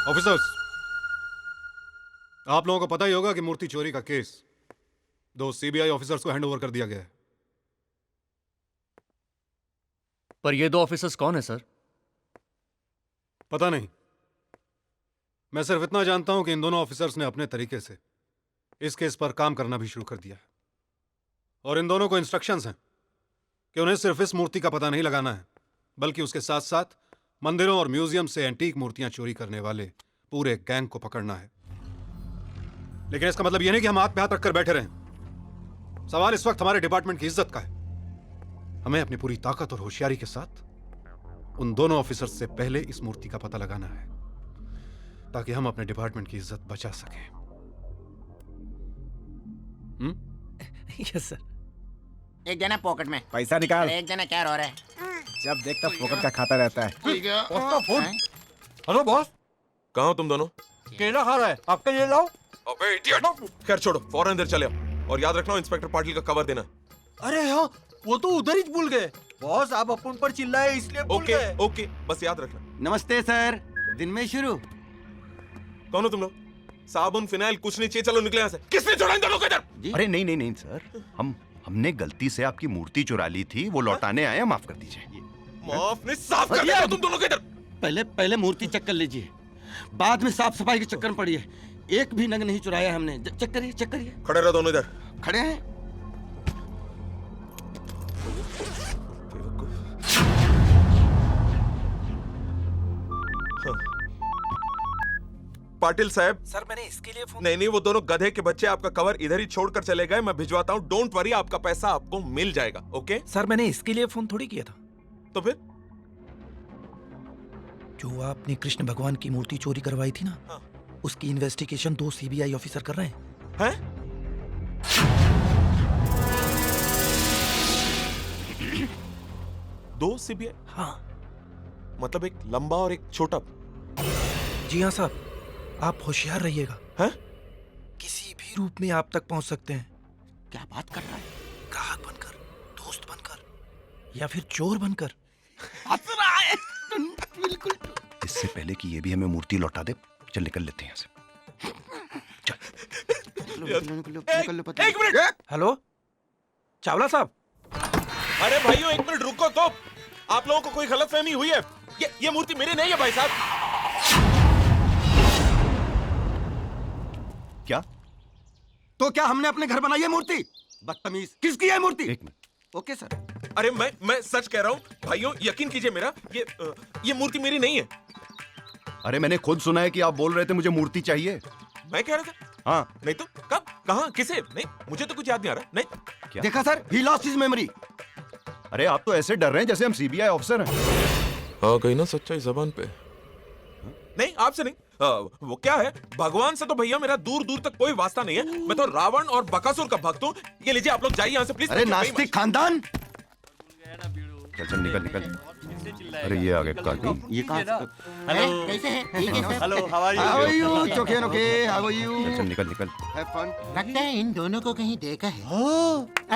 Speaker 18: ऑफिसर्स, आप लोगों को पता ही होगा कि मूर्ति चोरी का केस 2 सीबीआई ऑफिसर्स को हैंडओवर कर दिया गया है।
Speaker 19: पर ये 2 ऑफिसर्स कौन है सर?
Speaker 18: पता नहीं, मैं सिर्फ इतना जानता हूं कि इन दोनों ऑफिसर्स ने अपने तरीके से इस केस पर काम करना भी शुरू कर दिया है, और इन दोनों को इंस्ट्रक्शंस हैं कि उन्हें सिर्फ इस मूर्ति का पता नहीं लगाना है, बल्कि उसके साथ साथ मंदिरों और म्यूजियम से एंटीक मूर्तियां चोरी करने वाले पूरे गैंग को पकड़ना है। लेकिन इसका मतलब यह नहीं कि हम हाथ पे हाथ रखकर बैठे रहें। सवाल इस वक्त हमारे डिपार्टमेंट की इज्जत का है। हमें अपनी पूरी ताकत और होशियारी के साथ उन दोनों ऑफिसर्स से पहले इस मूर्ति का पता लगाना है, ताकि हम अपने डिपार्टमेंट की इज्जत बचा सकें।
Speaker 19: Yes sir.
Speaker 12: एक जना पॉकेट में
Speaker 9: पैसा निकाल।
Speaker 12: एक जना क्या रो रहा है?
Speaker 9: जब देखता फोकट का खाता रहता है।
Speaker 7: हेलो बॉस, कहाँ हो तुम दोनों?
Speaker 9: केला खा रहा है, आपका ये लाओ।
Speaker 7: अबे इडियट! खैर छोड़ो, फौरन अंदर चले आओ, और याद रखना इंस्पेक्टर पाटिल का कवर देना।
Speaker 9: अरे हाँ, वो तो उधर ही भूल गए। बॉस आप अपन पर चिल्लाए इसलिए भूल गए।
Speaker 7: ओके, बस याद रखना।
Speaker 4: नमस्ते सर, दिन में शुरू।
Speaker 7: कौन हो तुम लोग? साबुन फिनाइल कुछ नहीं चाहिए, चलो निकले यहाँ से। किसने चुराई इन दोनों को इधर?
Speaker 9: अरे नहीं नहीं नहीं सर, हमने गलती से आपकी मूर्ति चुरा ली थी, वो लौटाने आए, माफ कर दीजिए।
Speaker 7: माफ नहीं, साफ कर दिया तुम दोनों को इधर।
Speaker 4: पहले मूर्ति चेक कर लीजिए। बाद में साफ सफाई के चक्कर में पड़ी है। एक भी नग नहीं चुराया हमने। चेक करिए, चेक करिए।
Speaker 7: खड़े रहो दोनों इधर।
Speaker 4: खड़े हैं।
Speaker 7: पाटिल साहब।
Speaker 9: सर मैंने इसके लिए फोन।
Speaker 7: नहीं, वो दोनों गधे के बच्चे आपका कवर इधर ही छोड़कर चले गए। मैं भिजवाता हूँ, डोंट वरी, आपका पैसा आपको मिल जाएगा। ओके
Speaker 9: सर मैंने इसके लिए फोन थोड़ी किया था।
Speaker 7: तो फिर
Speaker 9: जो आपने कृष्ण भगवान की मूर्ति चोरी करवाई थी ना,
Speaker 7: हाँ।
Speaker 9: उसकी इन्वेस्टिगेशन 2 सीबीआई ऑफिसर कर रहे हैं।
Speaker 7: दो सीबीआई?
Speaker 9: हाँ।
Speaker 7: मतलब एक लंबा और एक छोटा?
Speaker 9: जी हाँ साहब, आप होशियार रहिएगा।
Speaker 7: हैं?
Speaker 9: किसी भी रूप में आप तक पहुंच सकते हैं।
Speaker 4: क्या बात कर रहा है?
Speaker 9: ग्राहक बनकर, दोस्त बनकर, या फिर चोर बनकर।
Speaker 4: हंस रहा है। बिल्कुल।
Speaker 3: इससे पहले कि ये भी हमें मूर्ति लौटा दे, चल निकल लेते हैं यहाँ से।
Speaker 7: एक मिनट।
Speaker 9: हेलो चावला साहब।
Speaker 7: अरे भाइयों एक मिनट रुको तो। आप लोगों को कोई गलतफहमी हुई है? ये मूर्ति मेरी नहीं है भाई साहब।
Speaker 3: क्या?
Speaker 4: तो क्या हमने अपने घर बनाई है मूर्ति? बदतमीज। किसकी है मूर्ति?
Speaker 3: एक मिनट।
Speaker 4: Okay sir.
Speaker 7: अरे मैं सच कह रहा हूँ भाइयों, यकीन कीजिए मेरा, ये मूर्ति मेरी नहीं है।
Speaker 3: अरे मैंने खुद सुना है कि आप बोल रहे थे मुझे मूर्ति चाहिए।
Speaker 7: मैं कह रहा था?
Speaker 3: हाँ।
Speaker 7: नहीं तो कब, कहाँ, किसे? नहीं, मुझे तो कुछ याद नहीं आ रहा। नहीं।
Speaker 3: क्या?
Speaker 4: देखा sir, he lost his memory।
Speaker 3: अरे आप तो ऐसे डर रहे हैं जैसे हम सीबीआई ऑफिसर हैं।
Speaker 7: हाँ गई ना सच्चाई जबान पे। नहीं आपसे नहीं। वो क्या है, भगवान से तो भैया मेरा दूर दूर तक कोई वास्ता नहीं है। मैं तो रावण और बकासुर का भक्त हूँ। ये लीजिए आप लोग जाइए यहाँ से प्लीज।
Speaker 4: अरे नास्तिक खानदान।
Speaker 3: चल निकल निकल। अरे ये आगे काटी।
Speaker 4: ये कहाँ?
Speaker 12: हेलो, कैसे हैं? ठीक है sir.
Speaker 13: Hello, how are you?
Speaker 4: How are you? Choke okay? How are you?
Speaker 3: चल निकल निकल।
Speaker 4: Have fun.
Speaker 12: लगता है इन दोनों को कहीं देखा है।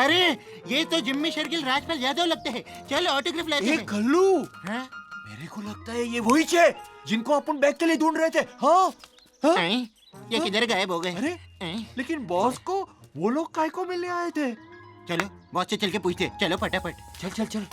Speaker 12: अरे ये तो जिम्मी शेरगिल राजपाल यादव लगते हैं। चलो ऑटोग्राफ लेते हैं।
Speaker 9: कल्लू,
Speaker 12: हाँ?
Speaker 9: मेरे को लगता है ये वही है जिनको अपन बैग के लिए ढूंढ रहे थे। हाँ?
Speaker 12: ये किधर गायब हो गए?
Speaker 9: अरे लेकिन बॉस को वो लोग काय को मिलने आए थे?
Speaker 12: चलो बॉस से चल के पूछते। चलो फटाफट।
Speaker 9: चल चल चल।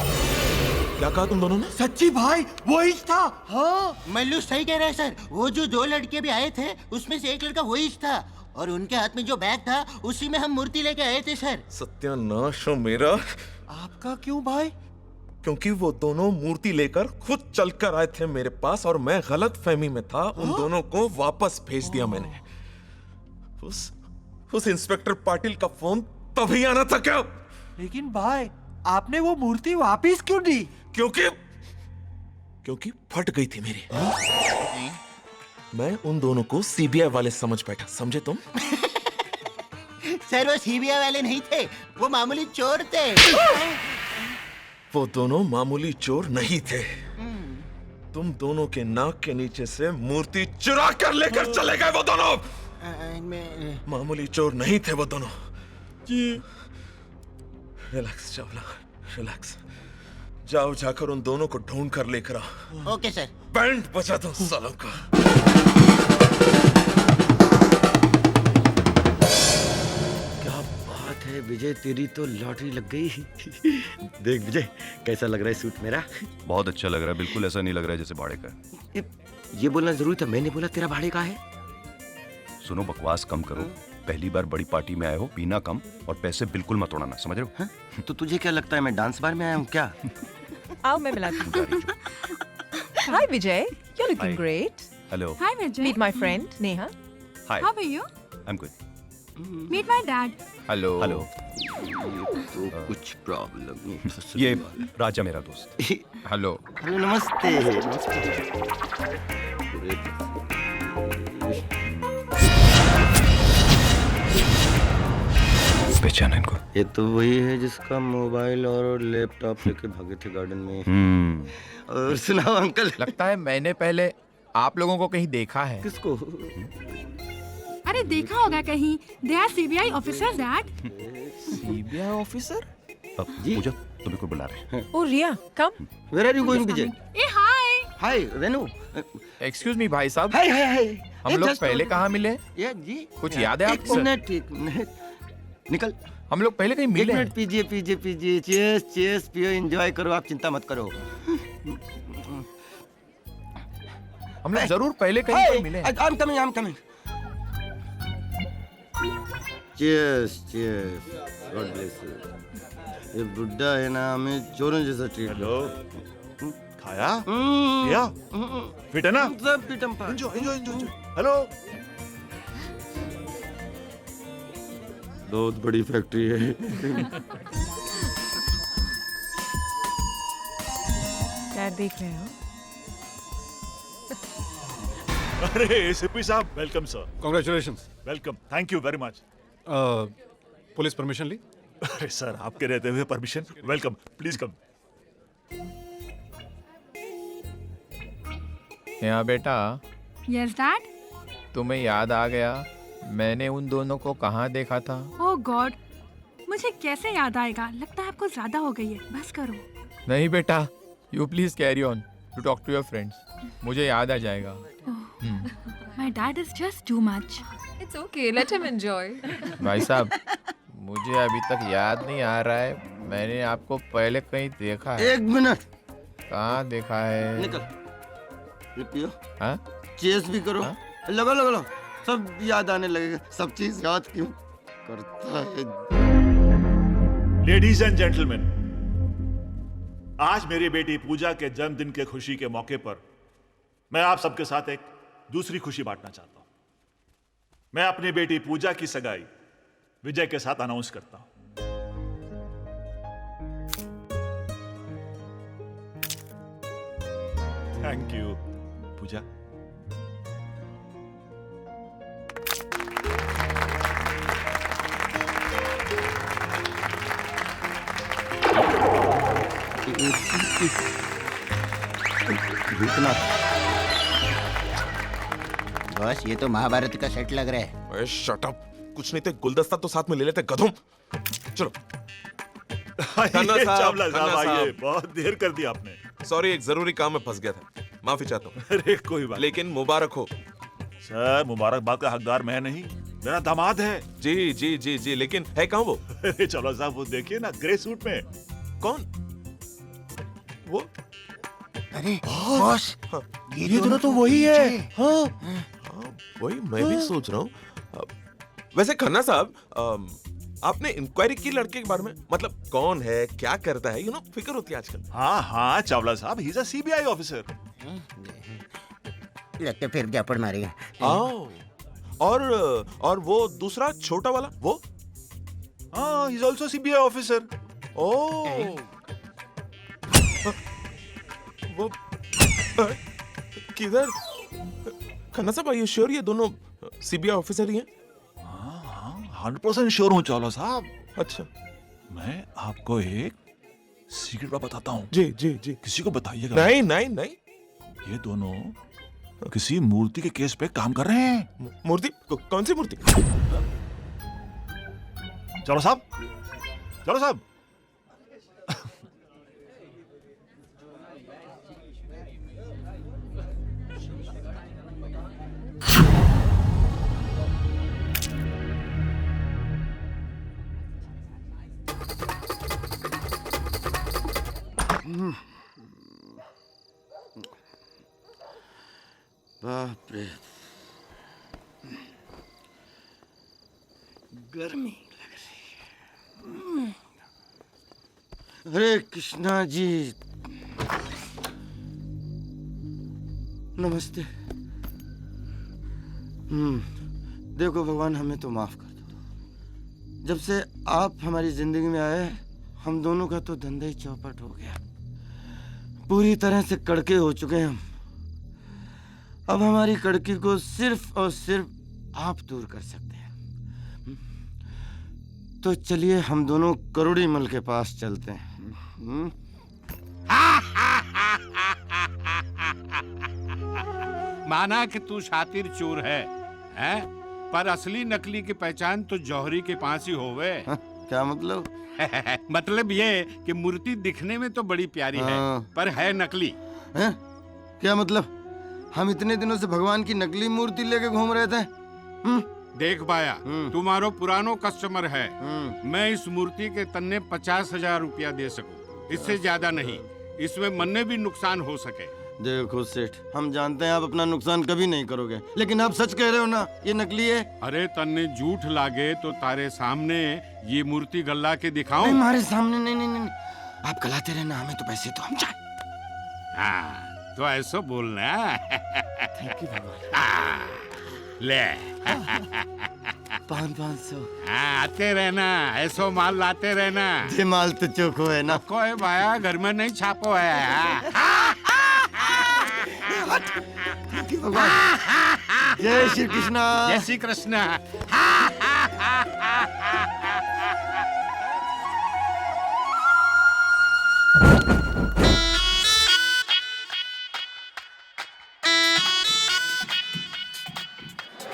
Speaker 7: क्या कहा तुम दोनों ने?
Speaker 9: सच्ची भाई वही था। हाँ
Speaker 12: मल्लू सही कह रहा है सर। वो जो 2 लड़के भी आए थे उसमें से एक लड़का वही था, और उनके हाथ में जो बैग था उसी में हम मूर्ति लेके आए थे सर।
Speaker 7: सत्यानाश हो मेरा।
Speaker 9: आपका क्यों भाई?
Speaker 7: क्योंकि वो दोनों मूर्ति लेकर खुद चलकर आए थे मेरे पास, और मैं गलत फहमी में था। उन दोनों को वापस भेज दिया मैंने। उस इंस्पेक्टर पाटिल का फोन तभी आना था क्या?
Speaker 9: लेकिन भाई आपने वो मूर्ति वापस क्यों दी?
Speaker 7: क्योंकि फट गई थी मेरी। मैं उन दोनों को सीबीआई वाले समझ बैठा, समझे तुम?
Speaker 12: सर वो सीबीआई वाले नहीं थे, वो मामूली चोर थे।
Speaker 7: वो दोनों मामूली चोर नहीं थे। तुम दोनों के नाक के नीचे से मूर्ति चुरा कर लेकर चले गए वो दोनों। मामूली चोर नहीं थे वो दोनों। जी रिलैक्स चावला, रिलैक्स। जाओ जाकर उन दोनों को ढूंढ कर लेकर आओ।
Speaker 12: Okay sir.
Speaker 7: बैंड बजा दो सालों का।
Speaker 4: क्या बात है विजय, तेरी तो लॉटरी लग गई। देख विजय कैसा लग रहा है सूट मेरा?
Speaker 3: बहुत अच्छा लग रहा है। बिल्कुल ऐसा नहीं लग रहा है जैसे भाड़े का है।
Speaker 4: ये बोलना जरूरी था, मैंने बोला तेरा भाड़े का है।
Speaker 3: सुनो बकवास कम करो। पहली बार बड़ी पार्टी में आए हो, पीना कम और पैसे बिल्कुल मत उड़ाना, समझ रहे हो?
Speaker 4: तो तुझे क्या लगता है मैं डांस बार में आया हूँ क्या?
Speaker 5: आओ मैं मिलाती हूँ। Hi Vijay, you're looking
Speaker 3: Hi.
Speaker 5: great.
Speaker 3: Hello.
Speaker 10: Hi Vijay.
Speaker 5: Meet my friend Neha.
Speaker 3: Hi.
Speaker 10: How are you?
Speaker 3: I'm good.
Speaker 10: Meet my dad.
Speaker 3: Hello hello.
Speaker 4: तो कुछ प्रॉब्लम नहीं।
Speaker 3: ये राजा मेरा दोस्त। हेलो
Speaker 4: हेलो नमस्ते।
Speaker 3: पहचाना इनको?
Speaker 4: ये तो वही है जिसका मोबाइल और लैपटॉप लेके भागे थे गार्डन में। और सुनाओ अंकल।
Speaker 9: लगता है मैंने पहले आप लोगों को कहीं देखा है।
Speaker 4: किसको?
Speaker 10: अरे देखा होगा कहीं। They are CBI officers, Dad.
Speaker 9: CBI officer?
Speaker 3: अब पूजा तुम्हें कोई बुला रहे हैं।
Speaker 5: Oh Ria, come.
Speaker 4: Where are you going Vijay?
Speaker 10: Hey, hi.
Speaker 4: Hi Renu.
Speaker 9: Excuse me भाई साहब।
Speaker 4: हाय हाय हाय।
Speaker 9: हम लोग पहले कहाँ मिले?
Speaker 4: ये जी
Speaker 9: कुछ याद है आपको?
Speaker 4: एक मिनट निकल।
Speaker 9: हम लोग पहले कहीं
Speaker 4: एक
Speaker 9: मिले हैं।
Speaker 4: मिनट पीजिए पीजिए पीजिए। चीयर्स चीयर्स पियो, एंजॉय करो, आप चिंता मत करो।
Speaker 20: हम लोग जरूर पहले कहीं पर मिले।
Speaker 4: I'm coming. Cheers. God bless you. ये बुड्ढा है ना, हमें चोरों जैसा ट्रीट।
Speaker 15: हेलो, खाया? या? फिट है ना?
Speaker 4: सब फिट हम।
Speaker 15: एंजॉय। हेलो।
Speaker 4: बहुत बड़ी फैक्ट्री है।
Speaker 5: डैड देख रहे हो?
Speaker 15: अरे एसपी साहब, welcome sir.
Speaker 18: Congratulations.
Speaker 15: Welcome, thank you very much.
Speaker 18: Police permission ली?
Speaker 15: अरे सर, आपके रहते हुए परमिशन? Welcome, please come.
Speaker 20: यहाँ बेटा,
Speaker 10: यस डैड।
Speaker 20: तुम्हें याद आ गया मैंने उन दोनों को कहाँ देखा था?
Speaker 10: ओह गॉड, मुझे कैसे याद आएगा? लगता है आपको ज्यादा हो गई है, बस करो।
Speaker 20: नहीं बेटा, you please carry on to talk to your friends. मुझे याद आ जाएगा।
Speaker 10: My dad is just too much.
Speaker 5: It's okay, let him enjoy.
Speaker 20: भाई साहब, मुझे अभी तक याद नहीं आ रहा है मैंने आपको पहले कहीं देखा है।
Speaker 4: 1 मिनट।
Speaker 20: कहाँ देखा है?
Speaker 4: निकल। ये पियो।
Speaker 20: हाँ?
Speaker 4: चीज भी करो। लो। सब याद आने लगेगा। सब चीज याद क्यों करता है?
Speaker 15: लेडीज एंड जेंटलमैन, आज मेरी बेटी पूजा के जन्मदिन के खुशी के मौके पर मैं आप सबके साथ एक दूसरी खुशी बांटना चाहता हूं। मैं अपनी बेटी पूजा की सगाई विजय के साथ अनाउंस करता हूं। Thank you Puja.
Speaker 12: बॉस, ये तो महाभारत का सेट लग रहा है।
Speaker 7: शट अप, कुछ नहीं तो गुलदस्ता तो साथ में ले लेते गधों। चलो।
Speaker 15: चावला साहब आइए, बहुत देर कर दी आपने।
Speaker 7: सॉरी, एक जरूरी काम में फंस गया था, माफी चाहता हूँ।
Speaker 15: अरे कोई बात,
Speaker 7: लेकिन मुबारक हो।
Speaker 15: सर, मुबारकबाद का हकदार मैं नहीं, मेरा दामाद है।
Speaker 7: जी, लेकिन है कहाँ वो?
Speaker 15: अरे चावला साहब, वो देखिए ना, ग्रे सूट में।
Speaker 7: कौन वो?
Speaker 12: अरे बॉस,
Speaker 7: ये दोनों तो वही है। हाँ, वही मैं भी सोच रहा हूँ। वैसे खन्ना साहब, आपने इंक्वायरी की लड़के के बारे में? मतलब कौन है, क्या करता है, फिक्र होती है आजकल।
Speaker 15: हाँ चावला साहब, he is a CBI officer.
Speaker 12: लगता फिर जापड़ मारेगा।
Speaker 7: और वो दूसरा छोटा वाला, वो?
Speaker 15: हाँ, he is also CBI officer.
Speaker 7: Oh, वो किधर? खन्ना साहब, आर यू श्योर ये दोनों सीबीआई ऑफिसर ही हैं?
Speaker 15: हाँ, 100% श्योर हूँ चावला साहब।
Speaker 7: अच्छा,
Speaker 15: मैं आपको एक सीक्रेट बात बताता हूँ।
Speaker 7: जी।
Speaker 15: किसी को बताइएगा।
Speaker 7: नहीं।
Speaker 15: ये दोनों किसी मूर्ति के केस पे काम कर रहे हैं।
Speaker 7: मूर्ति? कौन सी मूर्ति?
Speaker 15: चलो साहब।
Speaker 4: बाप रे, गर्मी लग रही है। हरे कृष्णा जी, नमस्ते। देखो भगवान, हमें तो माफ कर दो। जब से आप हमारी जिंदगी में आए, हम दोनों का तो धंधा ही चौपट हो गया। पूरी तरह से कड़के हो चुके हैं हम। अब हमारी कड़की को सिर्फ और सिर्फ आप दूर कर सकते हैं। तो चलिए हम दोनों करोड़ी मल के पास चलते हैं।
Speaker 21: माना कि तू शातिर चोर है, पर असली नकली की पहचान तो जौहरी के पास ही होवे।
Speaker 4: क्या मतलब?
Speaker 21: मतलब ये कि मूर्ति दिखने में तो बड़ी प्यारी है, पर है नकली।
Speaker 4: क्या मतलब? हम इतने दिनों से भगवान की नकली मूर्ति लेके घूम रहे थे।
Speaker 21: देख बाया, तुम्हारो पुरानो कस्टमर है। मैं इस मूर्ति के तन्ने 50,000 रुपया दे सकूं, इससे ज्यादा नहीं। इसमें मन्ने भी नुकसान हो सके।
Speaker 4: देखो सेठ, हम जानते हैं आप अपना नुकसान कभी नहीं करोगे, लेकिन आप सच कह रहे हो ना, ये नकली है?
Speaker 21: अरे तन्ने झूठ लागे तो तारे सामने ये मूर्ति गल्ला के दिखाऊं?
Speaker 4: नहीं, हमारे सामने नहीं, नहीं नहीं आप गलाते रहना, हमें तो पैसे तो हम चाहे।
Speaker 21: हाँ तो ऐसा बोलना।
Speaker 4: थैंक यू भगवान।
Speaker 21: ले
Speaker 4: 500।
Speaker 21: हाँ आते रहना, ऐसो माल लाते रहना।
Speaker 4: ये माल तो चोखो है ना।
Speaker 21: कोई भाया घर में नहीं छापो है।
Speaker 4: जय श्री कृष्णा।
Speaker 21: जय श्री कृष्णा।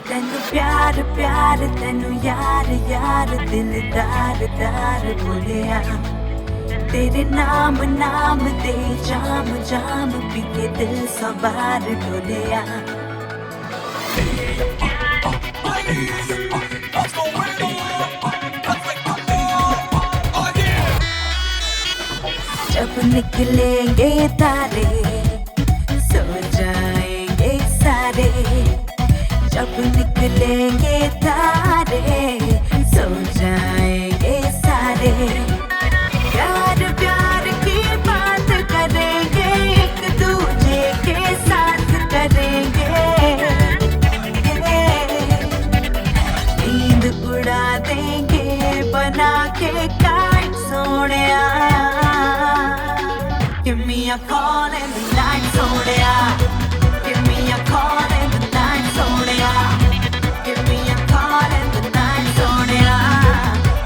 Speaker 11: तेनु प्यार प्यार तेनु यार यार दिलदार दार बोलिया, तेरे नाम नाम दे जाम जाम पी के दिल सवार डोलिया। जब निकलेंगे तारे सो जाएंगे सारे, जब निकलेंगे तारे सो जाएंगे सारे। प्यार प्यार की बात करेंगे, एक दूजे के साथ करेंगे, नींद उड़ा देंगे बना के काट Sonia. Give me a call in the night Sonia, give me a call in the night Sonia, give me a call in the night Sonia,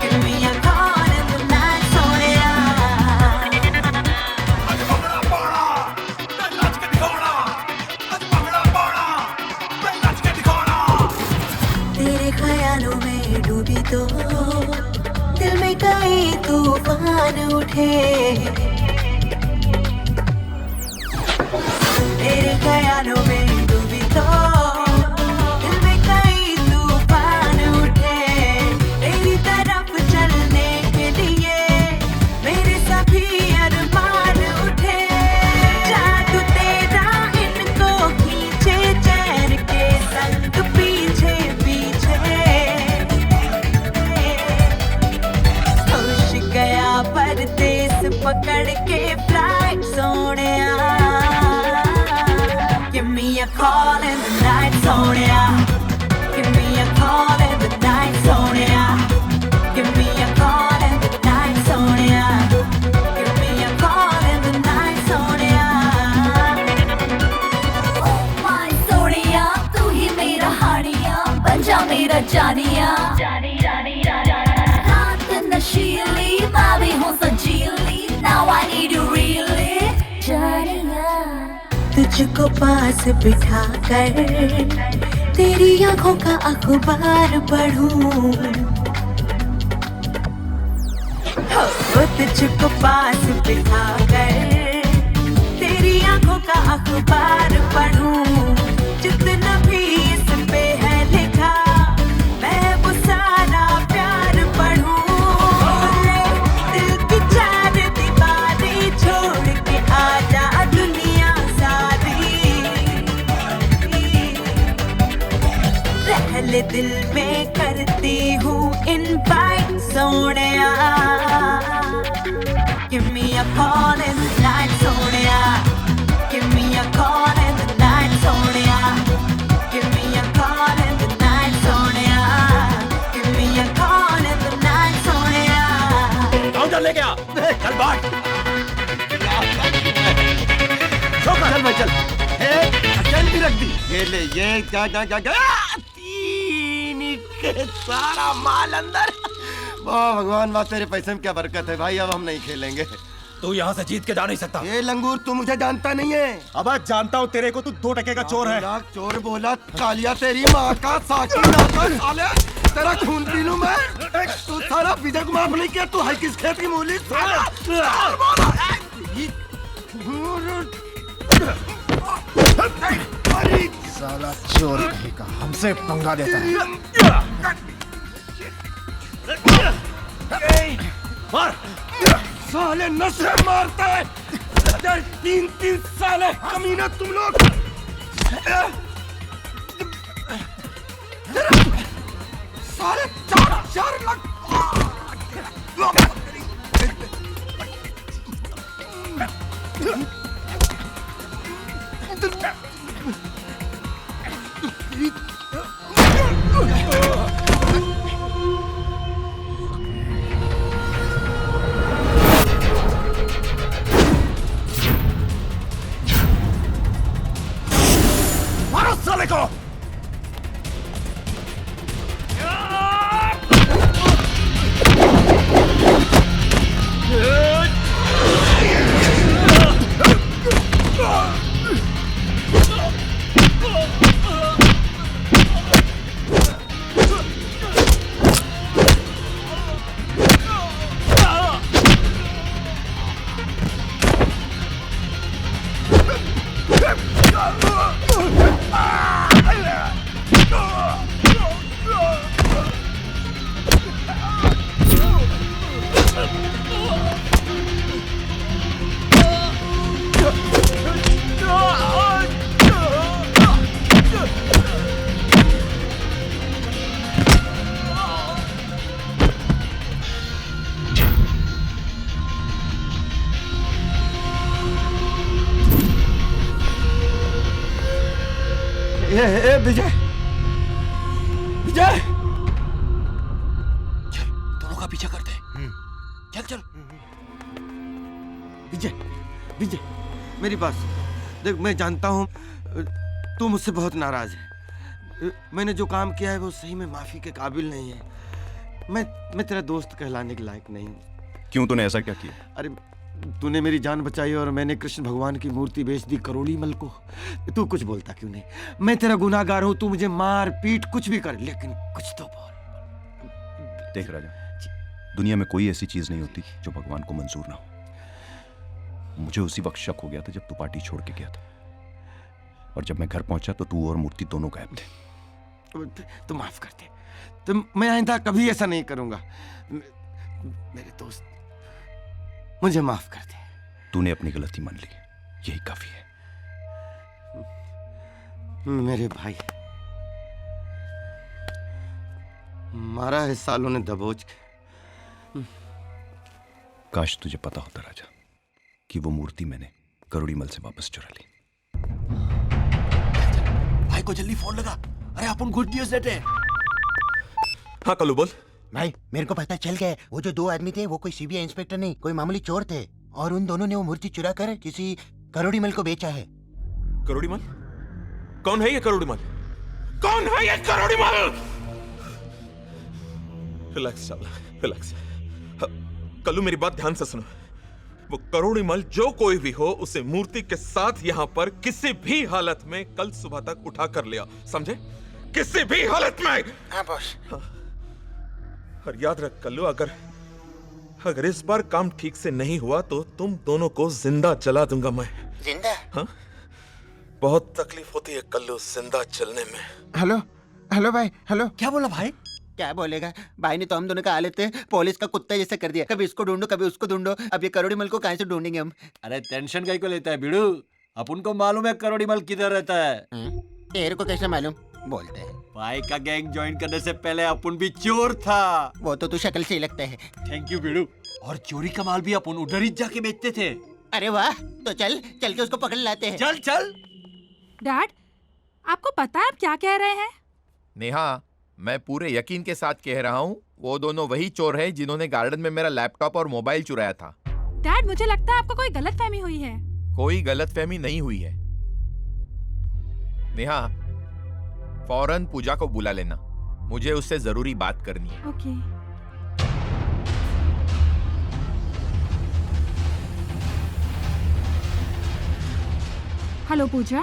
Speaker 11: give me a call in the night Sonia. तेरे ख्यालों में डूबी तो दिल में कई तूफान उठे, तेरे ख्यालों में डूबी तो दिल में कई तूफान उठे। तेरी तरफ चलने के लिए मेरे सभी अरमान उठे। जादू तेरा इनको खींचे चैन के संग पीछे पीछे। होश गया परदेस पकड़ के flight Sonia. Give me a call in the night Sonia, give me a call in the night Sonia, give me a call in the night Sonia, give me a call in the night Sonia. Oh my Sonia, तू ही मेरा हानिया, बन जा मेरा जानिया। रात नशीली मैं भी हूँ सजीली, now I need you really जानिया। तुझको पास बिठा कर तेरी आंखों का अखबार पढ़ूं, तुझको पास बिठा कर तेरी आंखों का अखबार पढ़ूं। जितना भी इस पे है लिखा मैं वो सारा प्यार पढ़ूं। दिल की चार दीवारें छोड़ के आजा दुनिया पहले दिल में करती हूँ invite Sonia. Give me a call in the night Sonia, give me a call in the night Sonia, give me a call in the night Sonia, give me a call in the night Sonia.
Speaker 13: Counter लेके आ, चल बाट।
Speaker 4: चल भाई चल, चैन भी रख दी। ये ले, ये क्या सारा माल अंदर। वाह भगवान वाह, तेरे पैसे में क्या बरकत है भाई। अब हम नहीं खेलेंगे।
Speaker 13: तू यहाँ से जीत के जा नहीं सकता।
Speaker 4: ये लंगूर तू मुझे जानता नहीं है।
Speaker 13: अब जानता हूँ तेरे को, तू 2 टके का चोर है।
Speaker 4: चोर बोला कालिया तेरी माँ का साकी नाका साले, तेरा खून पी लूं मैं। तू सारा विजय को माफ नहीं किया, तू है किस खेत की मूली साला।
Speaker 9: साला चोर कहीं का हमसे पंगा देता है।
Speaker 13: मार
Speaker 4: साले नशे मारता है। 3 साल है कमीना तुम लोग। साले 4 लाख।
Speaker 1: मारो साले को।
Speaker 4: विजय, विजय,
Speaker 9: दोनों का पीछा करते हैं। चल चल।
Speaker 4: विजय, विजय, मेरी बात सुन। देख, मैं जानता हूँ तू मुझसे बहुत नाराज है। मैंने जो काम किया है वो सही में माफी के काबिल नहीं है। मैं तेरा दोस्त कहलाने के लायक नहीं हूँ।
Speaker 3: क्यों तूने ऐसा क्या किया?
Speaker 4: अरे तूने मेरी जान बचाई और मैंने कृष्ण भगवान की मूर्ति बेच दी करोड़ी मल को। तू कुछ बोलता क्यों नहीं? मैं तेरा गुनाहगार हूँ, तू मुझे मार पीट कुछ भी कर, लेकिन कुछ तो बोल।
Speaker 3: देख राजा, दुनिया में कोई ऐसी चीज नहीं होती जो भगवान को मंजूर ना हो। मुझे उसी वक्त शक हो गया था जब तू पार्टी छोड़ के गया था, और जब मैं घर पहुंचा तो तू और मूर्ति दोनों गायब थे।
Speaker 4: तू माफ कर दे। तो मैं आइंदा कभी ऐसा नहीं करूंगा। मेरे दोस्त, मुझे माफ कर दे।
Speaker 3: तूने अपनी गलती मान ली, यही काफी है।
Speaker 4: मेरे भाई, मारा है सालों ने दबोच के।
Speaker 3: काश तुझे पता होता राजा कि वो मूर्ति मैंने करोड़ी मल से वापस चुरा ली।
Speaker 9: भाई को जल्दी फोन लगा। अरे अपन गुड न्यूज़ देते हैं।
Speaker 7: हाँ कल्लू बोल।
Speaker 12: भाई मेरे को पता चल गया, वो जो 2 आदमी थे वो कोई सीबीआई इंस्पेक्टर नहीं, कोई मामूली चोर थे, और उन दोनों ने वो मूर्ति चुरा कर किसी करोड़ी मल को बेचा है।
Speaker 7: करोड़ी मल? कौन है ये करोड़ी मल? कौन है ये करोड़ी मल? Relax Chawla, relax. कल्लू मेरी बात ध्यान से सुनो। वो करोड़ी मल जो कोई भी हो, उसे मूर्ति के साथ यहाँ पर किसी भी हालत में कल सुबह तक उठा कर लिया, समझे? किसी भी हालत में।
Speaker 12: हाँ बॉस।
Speaker 7: और याद रख कल्लू, अगर इस बार काम ठीक से नहीं हुआ तो तुम दोनों को जिंदा जला दूंगा मैं।
Speaker 12: जिंदा?
Speaker 7: हाँ? बहुत तकलीफ होती है कल्लू जिंदा चलने में।
Speaker 12: हेलो, हेलो भाई, हेलो।
Speaker 9: क्या बोला भाई?
Speaker 12: क्या बोलेगा भाई ने तो हम दोनों का हालत पुलिस का कुत्ता जैसा कर दिया। कभी इसको ढूंढो, कभी उसको ढूंढो। अब ये करोड़ी मल को कहां से ढूंढेंगे हम?
Speaker 9: अरे टेंशन काहे को लेता है बिड़ू? अपन को मालूम है करोड़ी मल किधर रहता है।
Speaker 12: तेरे को कैसे मालूम? बोलते हैं
Speaker 9: भाई का गैंग ज्वाइन करने से पहले अपन भी चोर था।
Speaker 12: वो तो तू शक्ल से ही लगता है।
Speaker 9: थैंक यू बिड़ू। और चोरी का माल भी अपन उधर ही जाके बेचते थे।
Speaker 12: अरे वाह, तो चल के उसको पकड़ लाते हैं।
Speaker 9: चल चल।
Speaker 10: डैड, आपको पता है आप क्या कह रहे हैं?
Speaker 20: नेहा, मैं पूरे यकीन के साथ कह रहा हूँ, वो दोनों वही चोर हैं जिन्होंने गार्डन में मेरा लैपटॉप और मोबाइल चुराया था।
Speaker 10: डैड, मुझे लगता है आपको कोई गलतफहमी हुई है।
Speaker 20: कोई गलतफहमी नहीं हुई है। नेहा, फौरन पूजा को बुला लेना, मुझे उससे जरूरी बात करनी है।
Speaker 10: ओके। हेलो पूजा।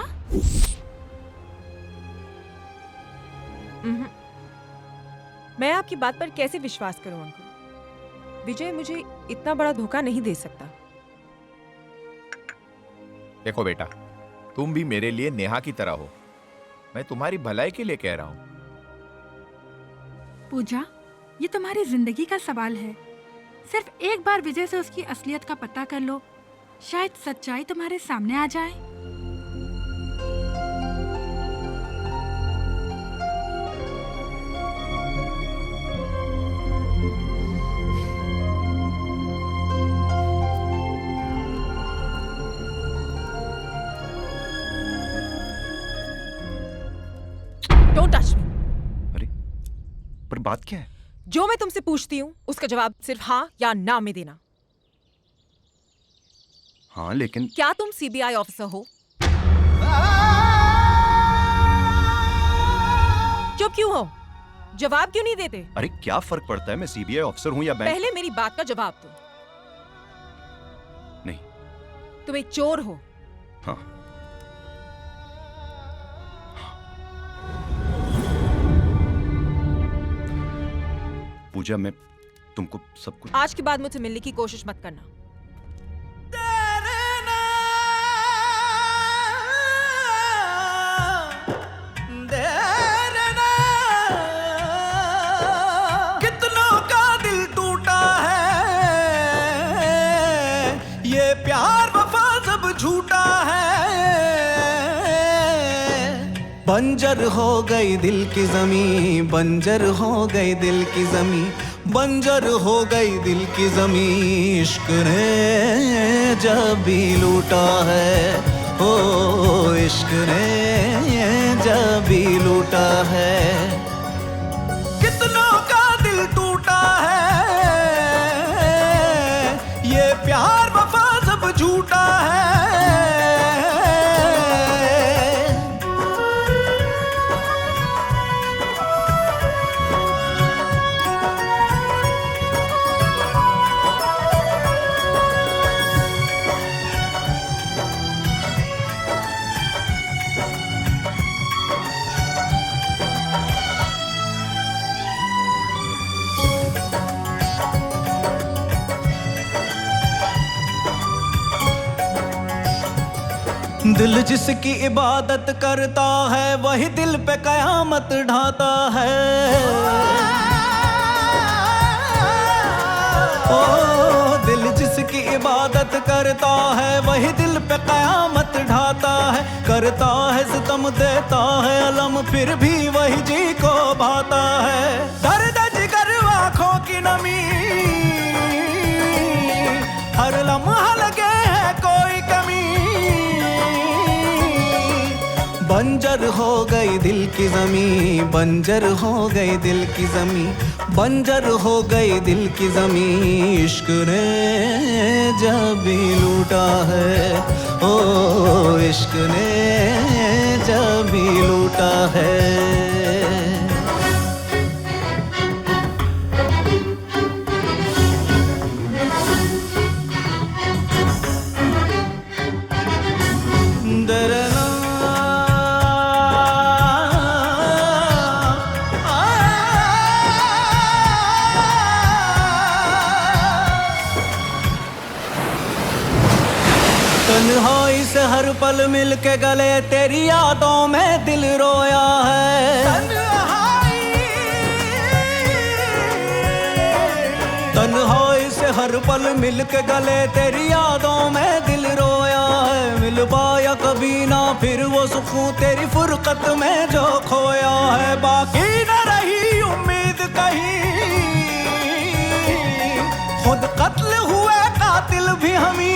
Speaker 5: मैं आपकी बात पर कैसे विश्वास करूं अंकल? विजय मुझे इतना बड़ा धोखा नहीं दे सकता।
Speaker 20: देखो बेटा, तुम भी मेरे लिए नेहा की तरह हो। मैं तुम्हारी भलाई के लिए कह रहा हूं।
Speaker 10: पूजा, ये तुम्हारी जिंदगी का सवाल है। सिर्फ एक बार विजय से उसकी असलियत का पता कर लो,
Speaker 2: शायद सच्चाई तुम्हारे सामने आ जाए।
Speaker 5: Don't touch me.
Speaker 3: पर बात क्या है?
Speaker 5: जो मैं तुमसे पूछती हूँ उसका जवाब सिर्फ हाँ या ना में देना।
Speaker 3: हाँ लेकिन
Speaker 5: क्या तुम सीबीआई ऑफिसर हो? चुप क्यों हो? जवाब क्यों नहीं देते?
Speaker 3: अरे क्या फर्क पड़ता है मैं सीबीआई ऑफिसर हूँ या बैंक?
Speaker 5: पहले मेरी बात का जवाब दो।
Speaker 3: नहीं।
Speaker 5: तुम एक चोर हो।
Speaker 3: हाँ। पूजा, मैं तुमको सब कुछ
Speaker 5: आज के बाद मुझसे मिलने की कोशिश मत करना।
Speaker 6: कितनों का दिल टूटा है, ये प्यार वफा सब झूठा है। बंजर हो गई दिल की जमी, बंजर हो गई दिल की जमी, बंजर हो गई दिल की जमी। इश्क ने जब भी लूटा है, ओ इश्क ने जब भी लूटा है। कितनों का दिल टूटा है, ये प्यार वफा सब झूठा है। दिल जिसकी इबादत करता है वही दिल पे कयामत ढाता है। ओ दिल जिसकी इबादत करता है वही दिल पे कयामत ढाता है। करता है सितम देता है अलम फिर भी वही जी को भाता है। दर्द जिगर आँखों की नमी, हर लम्हा लगे है कोई कमी। बंजर हो गई दिल की जमी, बंजर हो गई दिल की जमी, बंजर हो गई दिल की जमी। इश्क ने जब भी लूटा है, ओ इश्क ने जब भी लूटा है। तन्हाई से हर पल मिल के गले तेरी यादों में दिल रोया है। तन्हाई से हर पल मिल के गले तेरी यादों में दिल रोया है। मिल पाया कभी ना फिर वो सुकून तेरी फुरकत में जो खोया है। बाकी न रही उम्मीद कहीं, खुद कत्ल हुए कातिल भी हमी।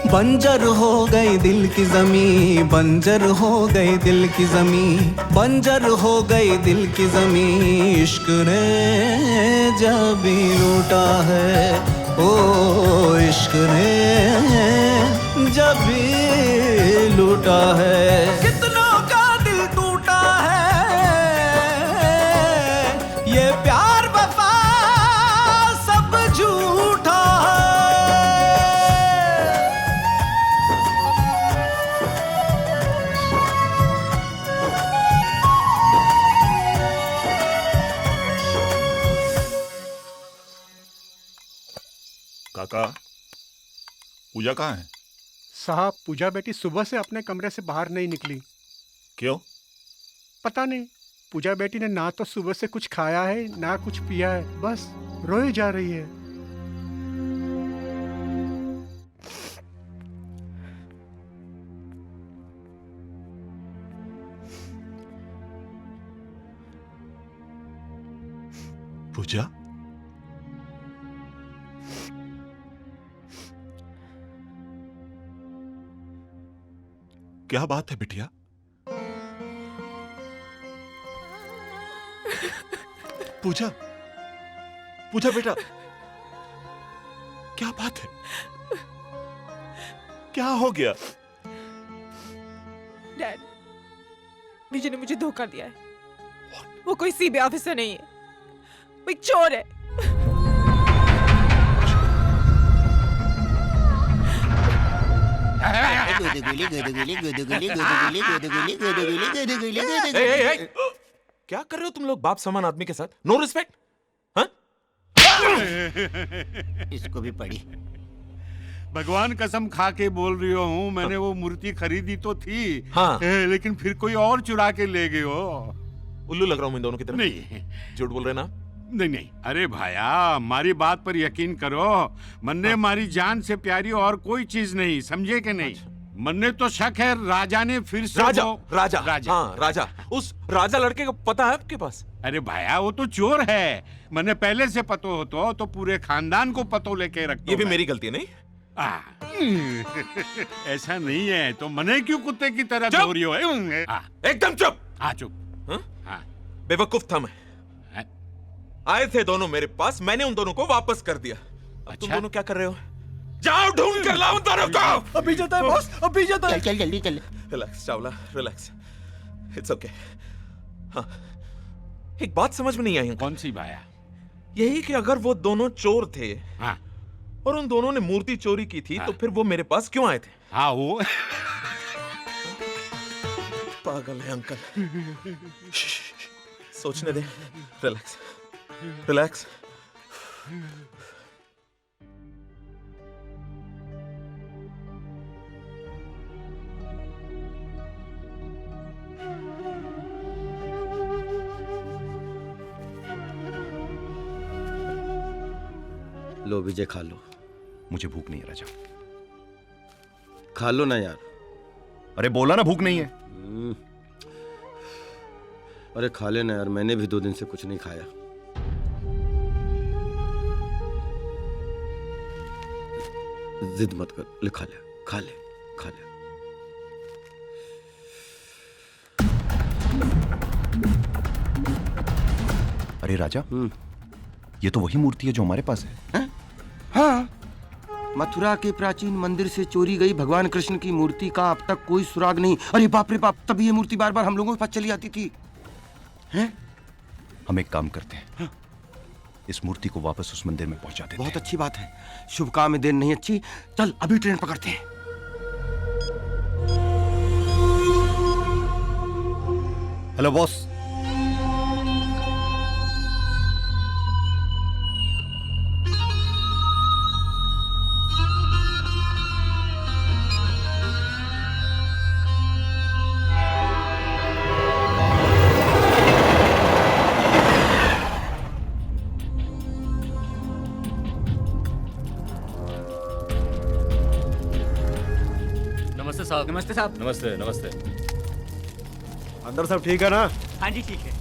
Speaker 6: बंजर हो गई दिल की जमी, बंजर हो गई दिल की जमी, बंजर हो गई दिल की जमी। इश्क ने जब भी लूटा है, ओ इश्क ने जब भी लूटा है। कितनों का दिल टूटा है, ये प्यार वफा सब झूठा है।
Speaker 15: काका, पूजा कहाँ है?
Speaker 22: साहब, पूजा बेटी सुबह से अपने कमरे से बाहर नहीं निकली।
Speaker 15: क्यों?
Speaker 22: पता नहीं। पूजा बेटी ने ना तो सुबह से कुछ खाया है ना कुछ पिया है, बस रोई जा रही है।
Speaker 15: पूजा, क्या बात है बिटिया? पूजा, पूजा बेटा, क्या बात है? क्या हो गया?
Speaker 5: डैड, विजय ने मुझे धोखा दिया है। वो कोई सीबीआई ऑफिसर नहीं है, वो एक चोर है।
Speaker 7: क्या कर रहे हो तुम लोग बाप समान आदमी के साथ? No respect.
Speaker 12: इसको भी पड़ी।
Speaker 21: भगवान कसम खा के बोल रही हूँ, मैंने वो मूर्ति खरीदी तो थी,
Speaker 7: हाँ।
Speaker 21: लेकिन फिर कोई और चुरा के ले गए हो।
Speaker 7: उल्लू लग रहा हूँ इन दोनों की तरफ?
Speaker 21: नहीं,
Speaker 7: झूठ बोल रहे ना?
Speaker 21: नहीं नहीं, अरे भाया, हमारी बात पर यकीन करो। मन्ने हमारी जान से प्यारी और कोई चीज नहीं, समझे कि नहीं? मन्ने तो शक है राजा ने फिर से
Speaker 7: राजा,
Speaker 21: राजा,
Speaker 7: हाँ राजा। उस राजा लड़के का पता है आपके पास?
Speaker 21: अरे भाया, वो तो चोर है। मैंने पहले से पतो हो तो पूरे खानदान को पतो लेके रखता।
Speaker 7: ये भी मेरी गलती है नहीं?
Speaker 21: ऐसा नहीं है तो मने क्यों कुत्ते की तरह दौड़ रही हो?
Speaker 7: एकदम चुप।
Speaker 21: हाँ चुप। हाँ।
Speaker 7: बेवकूफ था मैं। आए थे दोनों मेरे पास, मैंने उन दोनों को वापस कर दिया। अब तुम दोनों क्या कर रहे हो? जाओ ढूंढ कर लाओ दोनों को।
Speaker 9: अभी जाता है बॉस, अभी जाता है।
Speaker 12: चल जल्दी चल।
Speaker 7: Relax Chawla, relax. It's okay. हाँ, एक बात समझ में नहीं आई।
Speaker 21: कौन सी भाया?
Speaker 7: यही कि अगर वो दोनों चोर थे,
Speaker 21: हाँ,
Speaker 7: और उन दोनों ने मूर्ति चोरी की थी, तो फिर वो मेरे पास क्यों आए थे?
Speaker 21: हाँ, वो
Speaker 7: पागल है अंकल। सोचने दे। Relax, relax.
Speaker 4: लो विजय, खा लो।
Speaker 3: मुझे भूख नहीं है राजा।
Speaker 4: खा लो ना यार।
Speaker 3: अरे बोला ना भूख नहीं है।
Speaker 4: अरे खा लेना यार, मैंने भी 2 दिन से कुछ नहीं खाया। जिद मत कर, ले खा ले, खा ले, खा ले।
Speaker 3: अरे राजा, ये तो वही मूर्ति है जो हमारे पास है।
Speaker 4: हाँ, मथुरा के प्राचीन मंदिर से चोरी गई भगवान कृष्ण की मूर्ति का अब तक कोई सुराग नहीं। अरे बाप रे बाप, तभी ये मूर्ति बार बार हम लोगों के पास चली आती थी। हैं?
Speaker 3: हम एक काम करते हैं, इस मूर्ति को वापस उस मंदिर में पहुंचा देते हैं।
Speaker 4: बहुत अच्छी बात है, शुभ काम में देर नहीं अच्छी। चल अभी ट्रेन पकड़ते हैं।
Speaker 3: Hello boss.
Speaker 19: नमस्ते साहब।
Speaker 13: नमस्ते साहब। नमस्ते नमस्ते।
Speaker 18: अंदर सब ठीक है ना?
Speaker 19: हाँ जी ठीक है।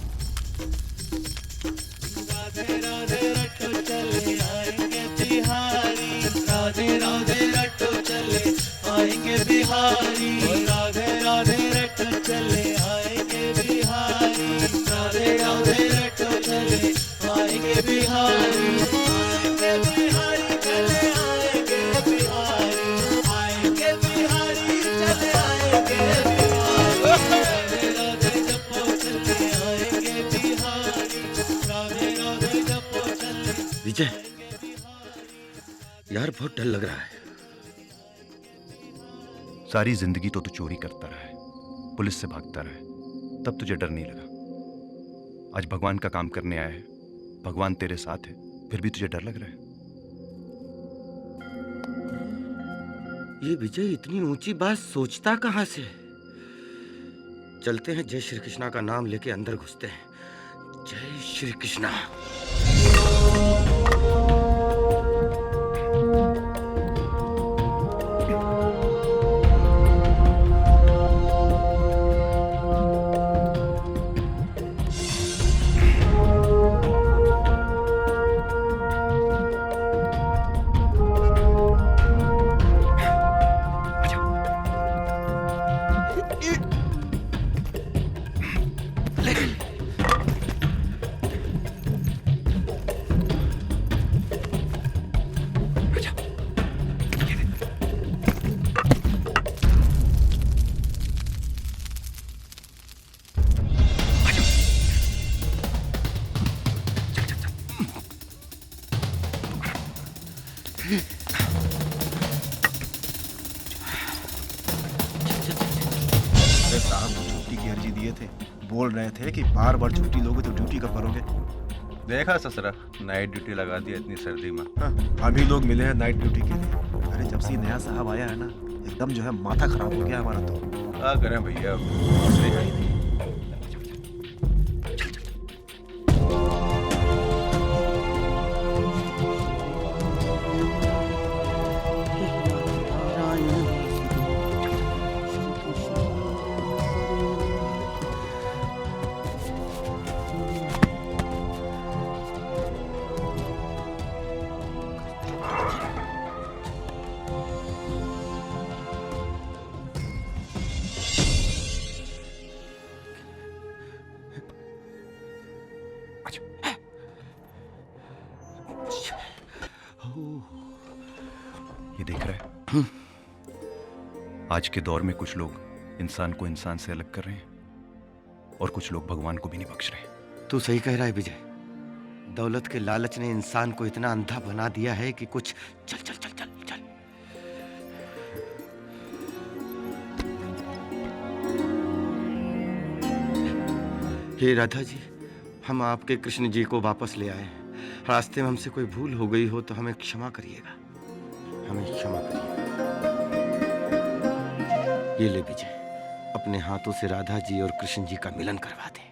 Speaker 6: राधे राधे रटो चले आएंगे बिहारी, राधे राधे रटो चले आएंगे बिहारी, राधे राधे रटो चले आएंगे बिहारी, राधे राधे रटो चले आएंगे बिहारी, आएंगे बिहारी चले आएंगे बिहारी, आएंगे बिहारी चले आएंगे बिहारी, राधे राधे जपो चले आएंगे बिहारी, राधे राधे जपो चले।
Speaker 4: विजय यार, बहुत डर लग रहा है।
Speaker 3: सारी जिंदगी तो तू चोरी करता रहा है, पुलिस से भागता रहा है, तब तुझे डर नहीं लगा। आज भगवान का काम करने आया है, भगवान तेरे साथ है, फिर भी तुझे डर लग रहा है।
Speaker 4: ये विजय इतनी ऊंची बात सोचता कहां से? चलते हैं, जय श्री कृष्णा का नाम लेके अंदर घुसते हैं। जय श्री कृष्णा।
Speaker 8: साहब छुट्टी की अर्जी दिए थे, बोल रहे थे कि बार बार छुट्टी लोगे तो ड्यूटी कब करोगे?
Speaker 3: देखा ससुरा, नाइट ड्यूटी लगा दी इतनी सर्दी में।
Speaker 8: हाँ, हम ही लोग मिले हैं नाइट ड्यूटी के लिए। अरे जब से ये नया साहब आया है ना, एकदम जो है माथा खराब हो गया हमारा। तो
Speaker 3: क्या करें भैया, दूसरी है ही नहीं। ये देख रहे हैं, आज के दौर में कुछ लोग इंसान को इंसान से अलग कर रहे हैं और कुछ लोग भगवान को भी नहीं बख्श रहे।
Speaker 4: तू सही कह रहा है विजय। दौलत के लालच ने इंसान को इतना अंधा बना दिया है कि कुछ चल चल चल चल चल। हे राधा जी, हम आपके कृष्ण जी को वापस ले आए हैं। रास्ते में हमसे कोई भूल हो गई हो तो हमें क्षमा करिएगा, हमें क्षमा करिए। ये ले विजय, अपने हाथों से राधा जी और कृष्ण जी का मिलन करवा दे।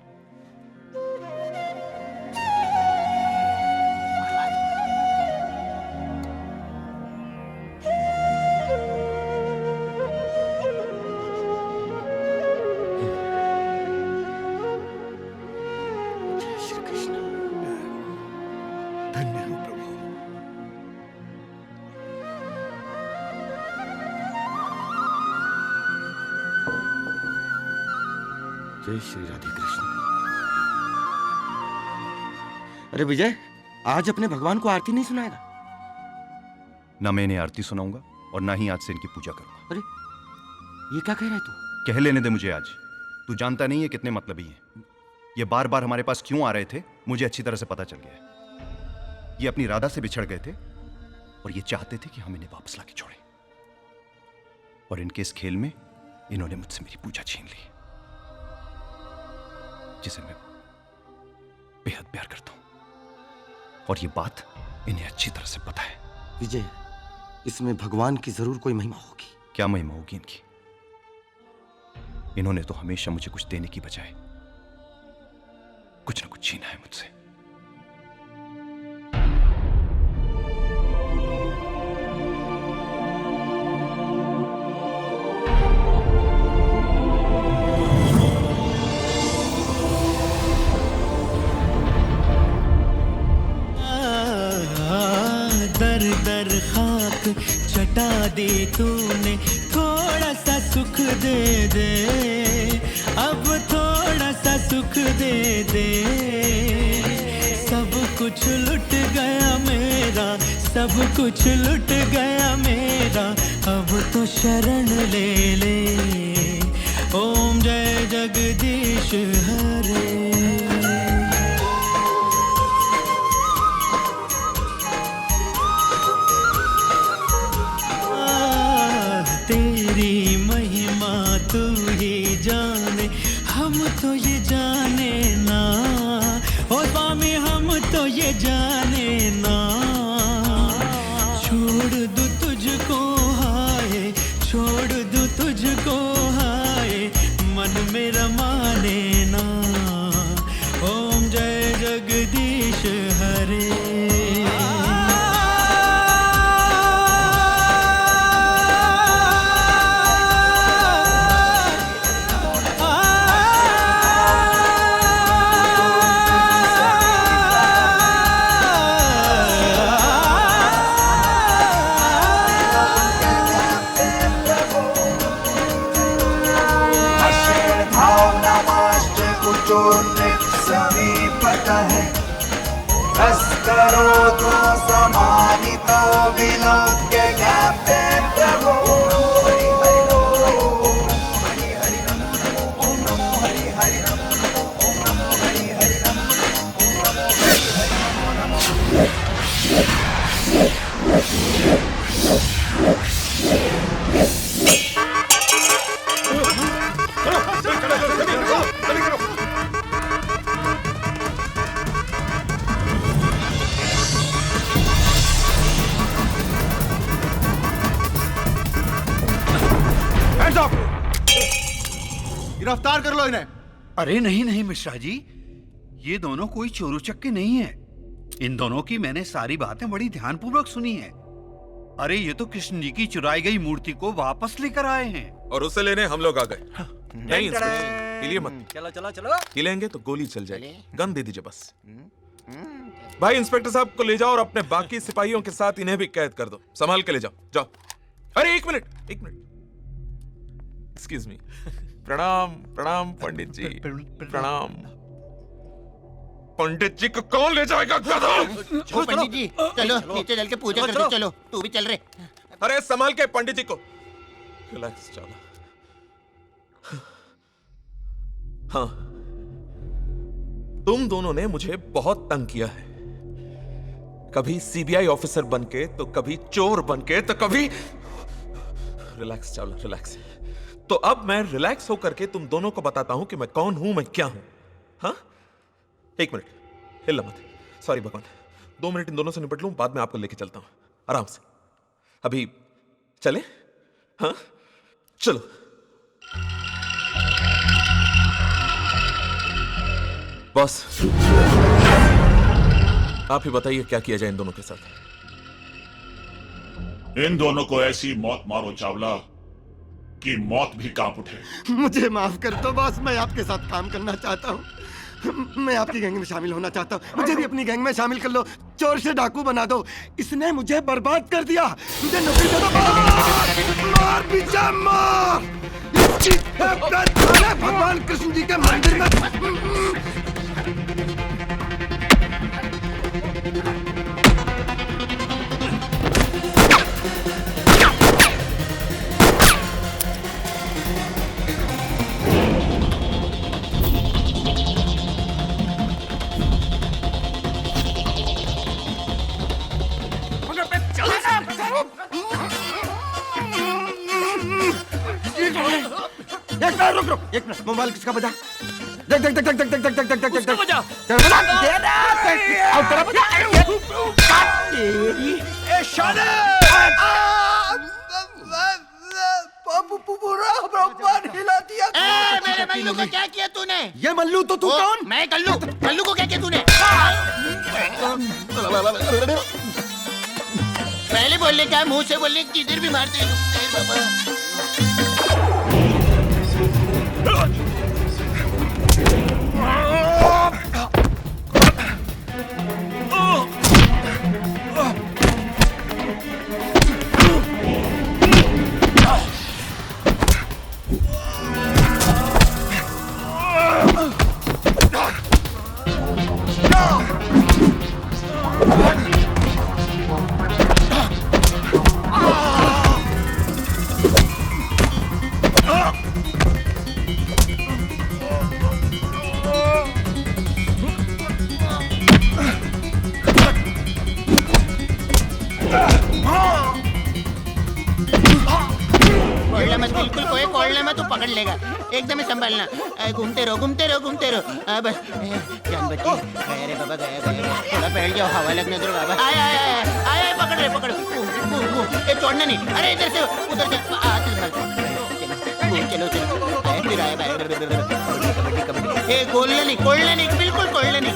Speaker 4: जय श्री राधे कृष्ण। अरे विजय, आज अपने भगवान को आरती नहीं सुनाएगा?
Speaker 3: ना मैं इन्हें आरती सुनाऊंगा और ना ही आज से इनकी पूजा करूंगा।
Speaker 4: अरे ये क्या कह रहा है तू?
Speaker 3: कह लेने दे मुझे आज। तू जानता नहीं है कितने मतलबी हैं। ये बार बार हमारे पास क्यों आ रहे थे मुझे अच्छी तरह से पता चल गया। ये अपनी राधा से बिछड़ गए थे और ये चाहते थे कि हम इन्हें वापस लाके छोड़ें। और इनके इस खेल में इन्होंने मुझसे मेरी पूजा छीन ली, जिसे मैं बेहद प्यार करता हूं। और ये बात इन्हें अच्छी तरह से पता है।
Speaker 4: विजय, इसमें भगवान की जरूर कोई महिमा होगी।
Speaker 3: क्या महिमा होगी इनकी? इन्होंने तो हमेशा मुझे कुछ देने की बजाय कुछ ना कुछ छीना है मुझसे।
Speaker 6: दर दर खाक चटा दे तूने, थोड़ा सा सुख दे दे, अब थोड़ा सा सुख दे दे। सब कुछ लुट गया मेरा, सब कुछ लुट गया मेरा, अब तो शरण ले ले। ओम जय जगदीश हरे। तेरी महिमा तू ही जाने, हम तो ये जाने ना। ओ स्वामी हम तो ये जाने ना। छोड़ दूं तुझको हाय, छोड़ दूं तुझको हाय, मन मेरा माने ना। ओम जय जगदीश हरे।
Speaker 1: समीपतः करो तो समानितो विलोक्य ज्ञाते प्रभो। हरि हरि नमो, हरि हरि नमो, ओम नमो हरि हरि नमो, ओम नमो हरि हरि नमो, ओम नमो हरि हरि नमो।
Speaker 9: गिरफ्तार कर लो इन्हें।
Speaker 21: अरे नहीं नहीं मिश्रा जी, ये दोनों कोई चोर उचक्के नहीं है। इन दोनों की मैंने सारी बातें बड़ी ध्यानपूर्वक सुनी है। अरे ये तो कृष्ण जी की चुराई गई मूर्ति को वापस लेकर आए हैं।
Speaker 7: और उसे लेने हम लोग आ गए। नहीं इंस्पेक्टर, हिलिए मत।
Speaker 9: चलो चलो चलो।
Speaker 7: हिलेंगे तो गोली चल जाएगी। गन दे दीजिए बस। भाई इंस्पेक्टर साहब को ले जाओ और अपने बाकी सिपाहियों के साथ इन्हें भी कैद कर दो। संभाल के ले जाओ, जाओ। अरे एक मिनट। Excuse me. प्रणाम प्रणाम पंडित जी, प्रणाम। पंडित जी को कौन ले जाएगा?
Speaker 12: पंडित जी चलो नीचे चल के पूजा कर दो। चलो तू भी चल रहे।
Speaker 7: अरे संभाल के पंडित जी को। रिलैक्स चलो। हाँ, तुम दोनों ने मुझे बहुत तंग किया है। कभी सीबीआई ऑफिसर बनके, तो कभी चोर बनके, तो कभी। रिलैक्स चलो, रिलैक्स। तो अब मैं रिलैक्स होकर के तुम दोनों को बताता हूं कि मैं कौन हूं, मैं क्या हूं। हाँ, एक मिनट, हिलना मत। सॉरी भगवान, 2 मिनट इन दोनों से निपट लूं, बाद में आपको लेके चलता हूं आराम से। अभी चले? हाँ चलो। बॉस, आप ही बताइए क्या किया जाए इन दोनों के साथ।
Speaker 15: इन दोनों को ऐसी मौत मारो चावला कि मौत भी कांप उठे।
Speaker 4: मुझे माफ कर दो बॉस, मैं आपके साथ काम करना चाहता हूँ। मैं आपकी गैंग में शामिल होना चाहता हूँ। मुझे भी अपनी गैंग में शामिल कर लो। चोर से डाकू बना दो। इसने मुझे बर्बाद कर दिया। मुझे नौकरी दे दो। मार पीछे मार। भगवान कृष्ण जी के मंदिर में। एक मिनट, मोबाइल किसका बजा? देख देख देख देख देख देख देख देख देख देख बजा।
Speaker 12: हिला दिया। मेरे मल्लू को क्या किया तूने?
Speaker 4: ये मल्लू तो तू कौन?
Speaker 12: मैं कल्लू। कल्लू को क्या किया तूने? पहले बोलने का, मुंह से बोलने किधर भी मारते हैं बाबा। एकदम संभालना। घूमते रहो घूमते रहो घूमते रहो। बस जान बची। अरे बाबा गया गया। थोड़ा बैठ जाओ, हवा लगने दो बाबा। आए आए आए आए, पकड़ रहे पकड़। ये छोड़ना नहीं। अरे इधर से उधर से। चलो चलो फिर आए। कबड्डी कबड्डी। ये खोलना नहीं, बिल्कुल खोलना नहीं।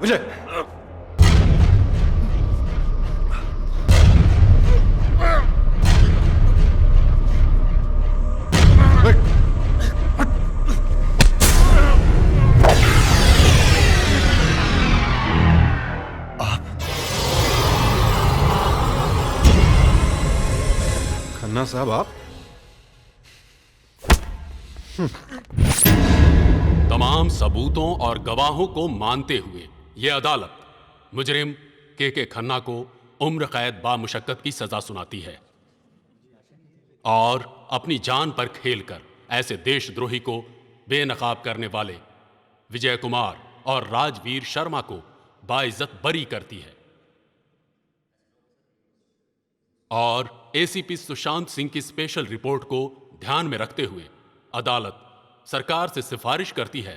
Speaker 1: विजय,
Speaker 18: साहब आप?
Speaker 14: तमाम सबूतों और गवाहों को मानते हुए ये अदालत मुजरिम के खन्ना को उम्र कैद बामुशक्कत की सजा सुनाती है और अपनी जान पर खेलकर ऐसे देशद्रोही को बेनकाब करने वाले विजय कुमार और राजवीर शर्मा को बाइज्जत बरी करती है। और एसीपी सुशांत सिंह की स्पेशल रिपोर्ट को ध्यान में रखते हुए अदालत सरकार से सिफारिश करती है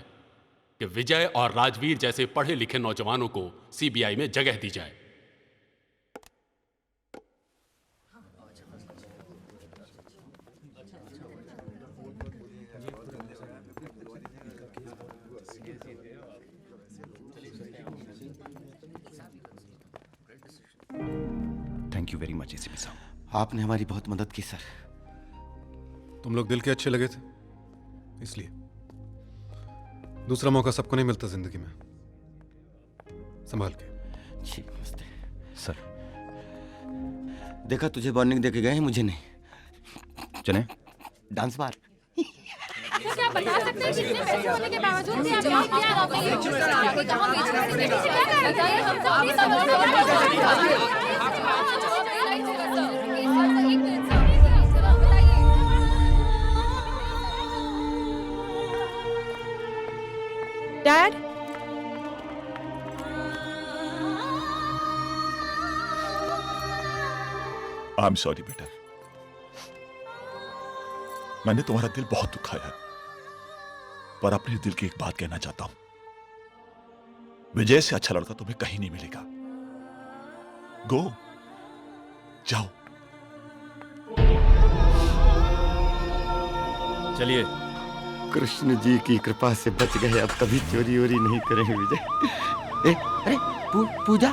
Speaker 14: कि विजय और राजवीर जैसे पढ़े लिखे नौजवानों को सीबीआई में जगह दी जाए।
Speaker 3: Thank you very much ACP साहब।
Speaker 4: आपने हमारी बहुत मदद की सर।
Speaker 18: तुम लोग दिल के अच्छे लगे थे, इसलिए। दूसरा मौका सबको नहीं मिलता जिंदगी में। संभाल के।
Speaker 4: जी नमस्ते
Speaker 3: सर।
Speaker 4: देखा, तुझे वार्निंग देके गए हैं, मुझे नहीं।
Speaker 3: चलें?
Speaker 4: Dance bar.
Speaker 11: क्या बता सकते हैं कितने पैसे होने के बावजूद भी आप यहाँ क्या करते हैं? कहाँ
Speaker 5: डैड,
Speaker 15: आई एम सॉरी बेटा, मैंने तुम्हारा दिल बहुत दुखाया है, पर अपने दिल की एक बात कहना चाहता हूं। विजय से अच्छा लड़का तुम्हें कहीं नहीं मिलेगा। गो, जाओ।
Speaker 13: चलिए।
Speaker 4: कृष्ण जी की कृपा से बच गए, अब कभी चोरी वोरी नहीं करेंगे विजय। अरे पूजा।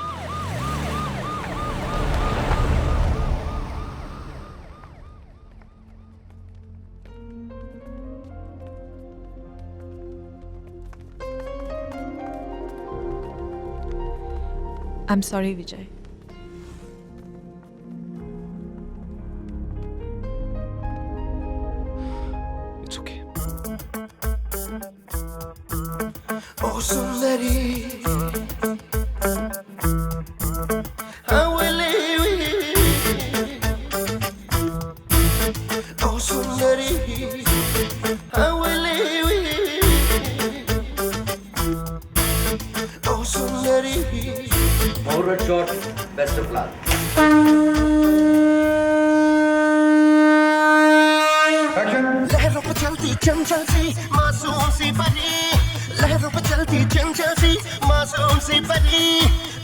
Speaker 5: I'm sorry, Vijay.
Speaker 3: It's okay.
Speaker 11: Oh, Sundari. Oh, Sundari. Oh, Sundari.
Speaker 16: Forward shot, best of luck.
Speaker 11: लहरों पर चलती चंचल सी मासूम सी परी, लहरों पर चलती चंचल सी मासूम सी परी,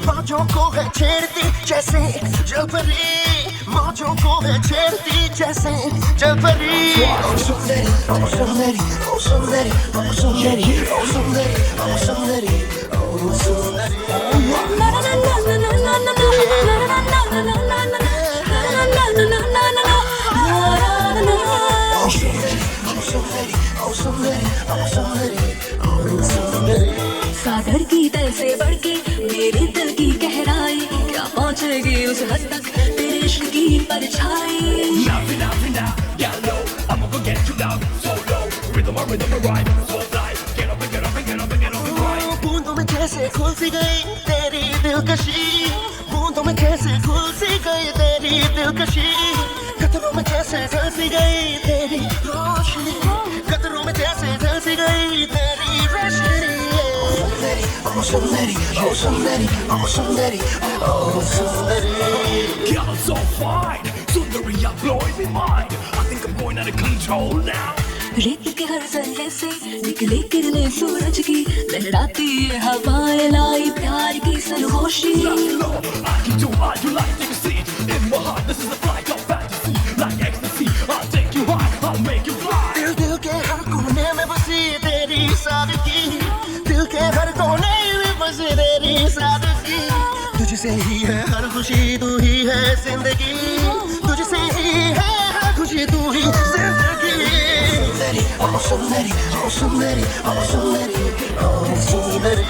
Speaker 11: मौजों को है छेड़ती जैसे जलपरी, मौजों को है छेड़ती जैसे जलपरी। ओ सुंदरी, ओ सुंदरी, ओ सुंदरी, ओ सुंदरी, ओ सुंदरी, ओ सुंदरी, ओ सुंदरी। ला ला ला ला ला ला ला ला ला ला ला सागर की दिल से बढ़ के मेरे दिल की गहराई, क्या पहुंचेगी उस हद तक तेरे इश्क की परछाई। बूंदों में जैसे खुल सी गई तेरी दिलकशी, बूंदों में जैसे खुल सी गई तेरी दिलकशी, कतरों में जैसे ढल सी गई तेरी रोशनी, कतरों में जैसे ढल सी गई तेरी रोशनी। Oh Sundari, oh Sundari, oh Sundari, oh Sundari.
Speaker 6: Girl, so fine, Sundari, you're blowing me mind. I think I'm going out of control now.
Speaker 11: रेत के हर जर्रे से निकले किरणें सूरज की, लहराती ये हवाएं लाई प्यार की सरगोशी।
Speaker 6: I can do what you like, take a seat in my heart. This is a flight of fantasy, like ecstasy. I'll take you high, I'll make you fly.
Speaker 11: दिल दिल के हर कोने में बसी तेरी सादगी, दिल के हर कोने में बसी तेरी सादगी। तुझसे ही है हर खुशी, तू ही है जिंदगी, तुझसे ही है हर खुशी, तू ही जिंदगी। Oh Sundari, oh Sundari, oh Sundari, oh Sundari.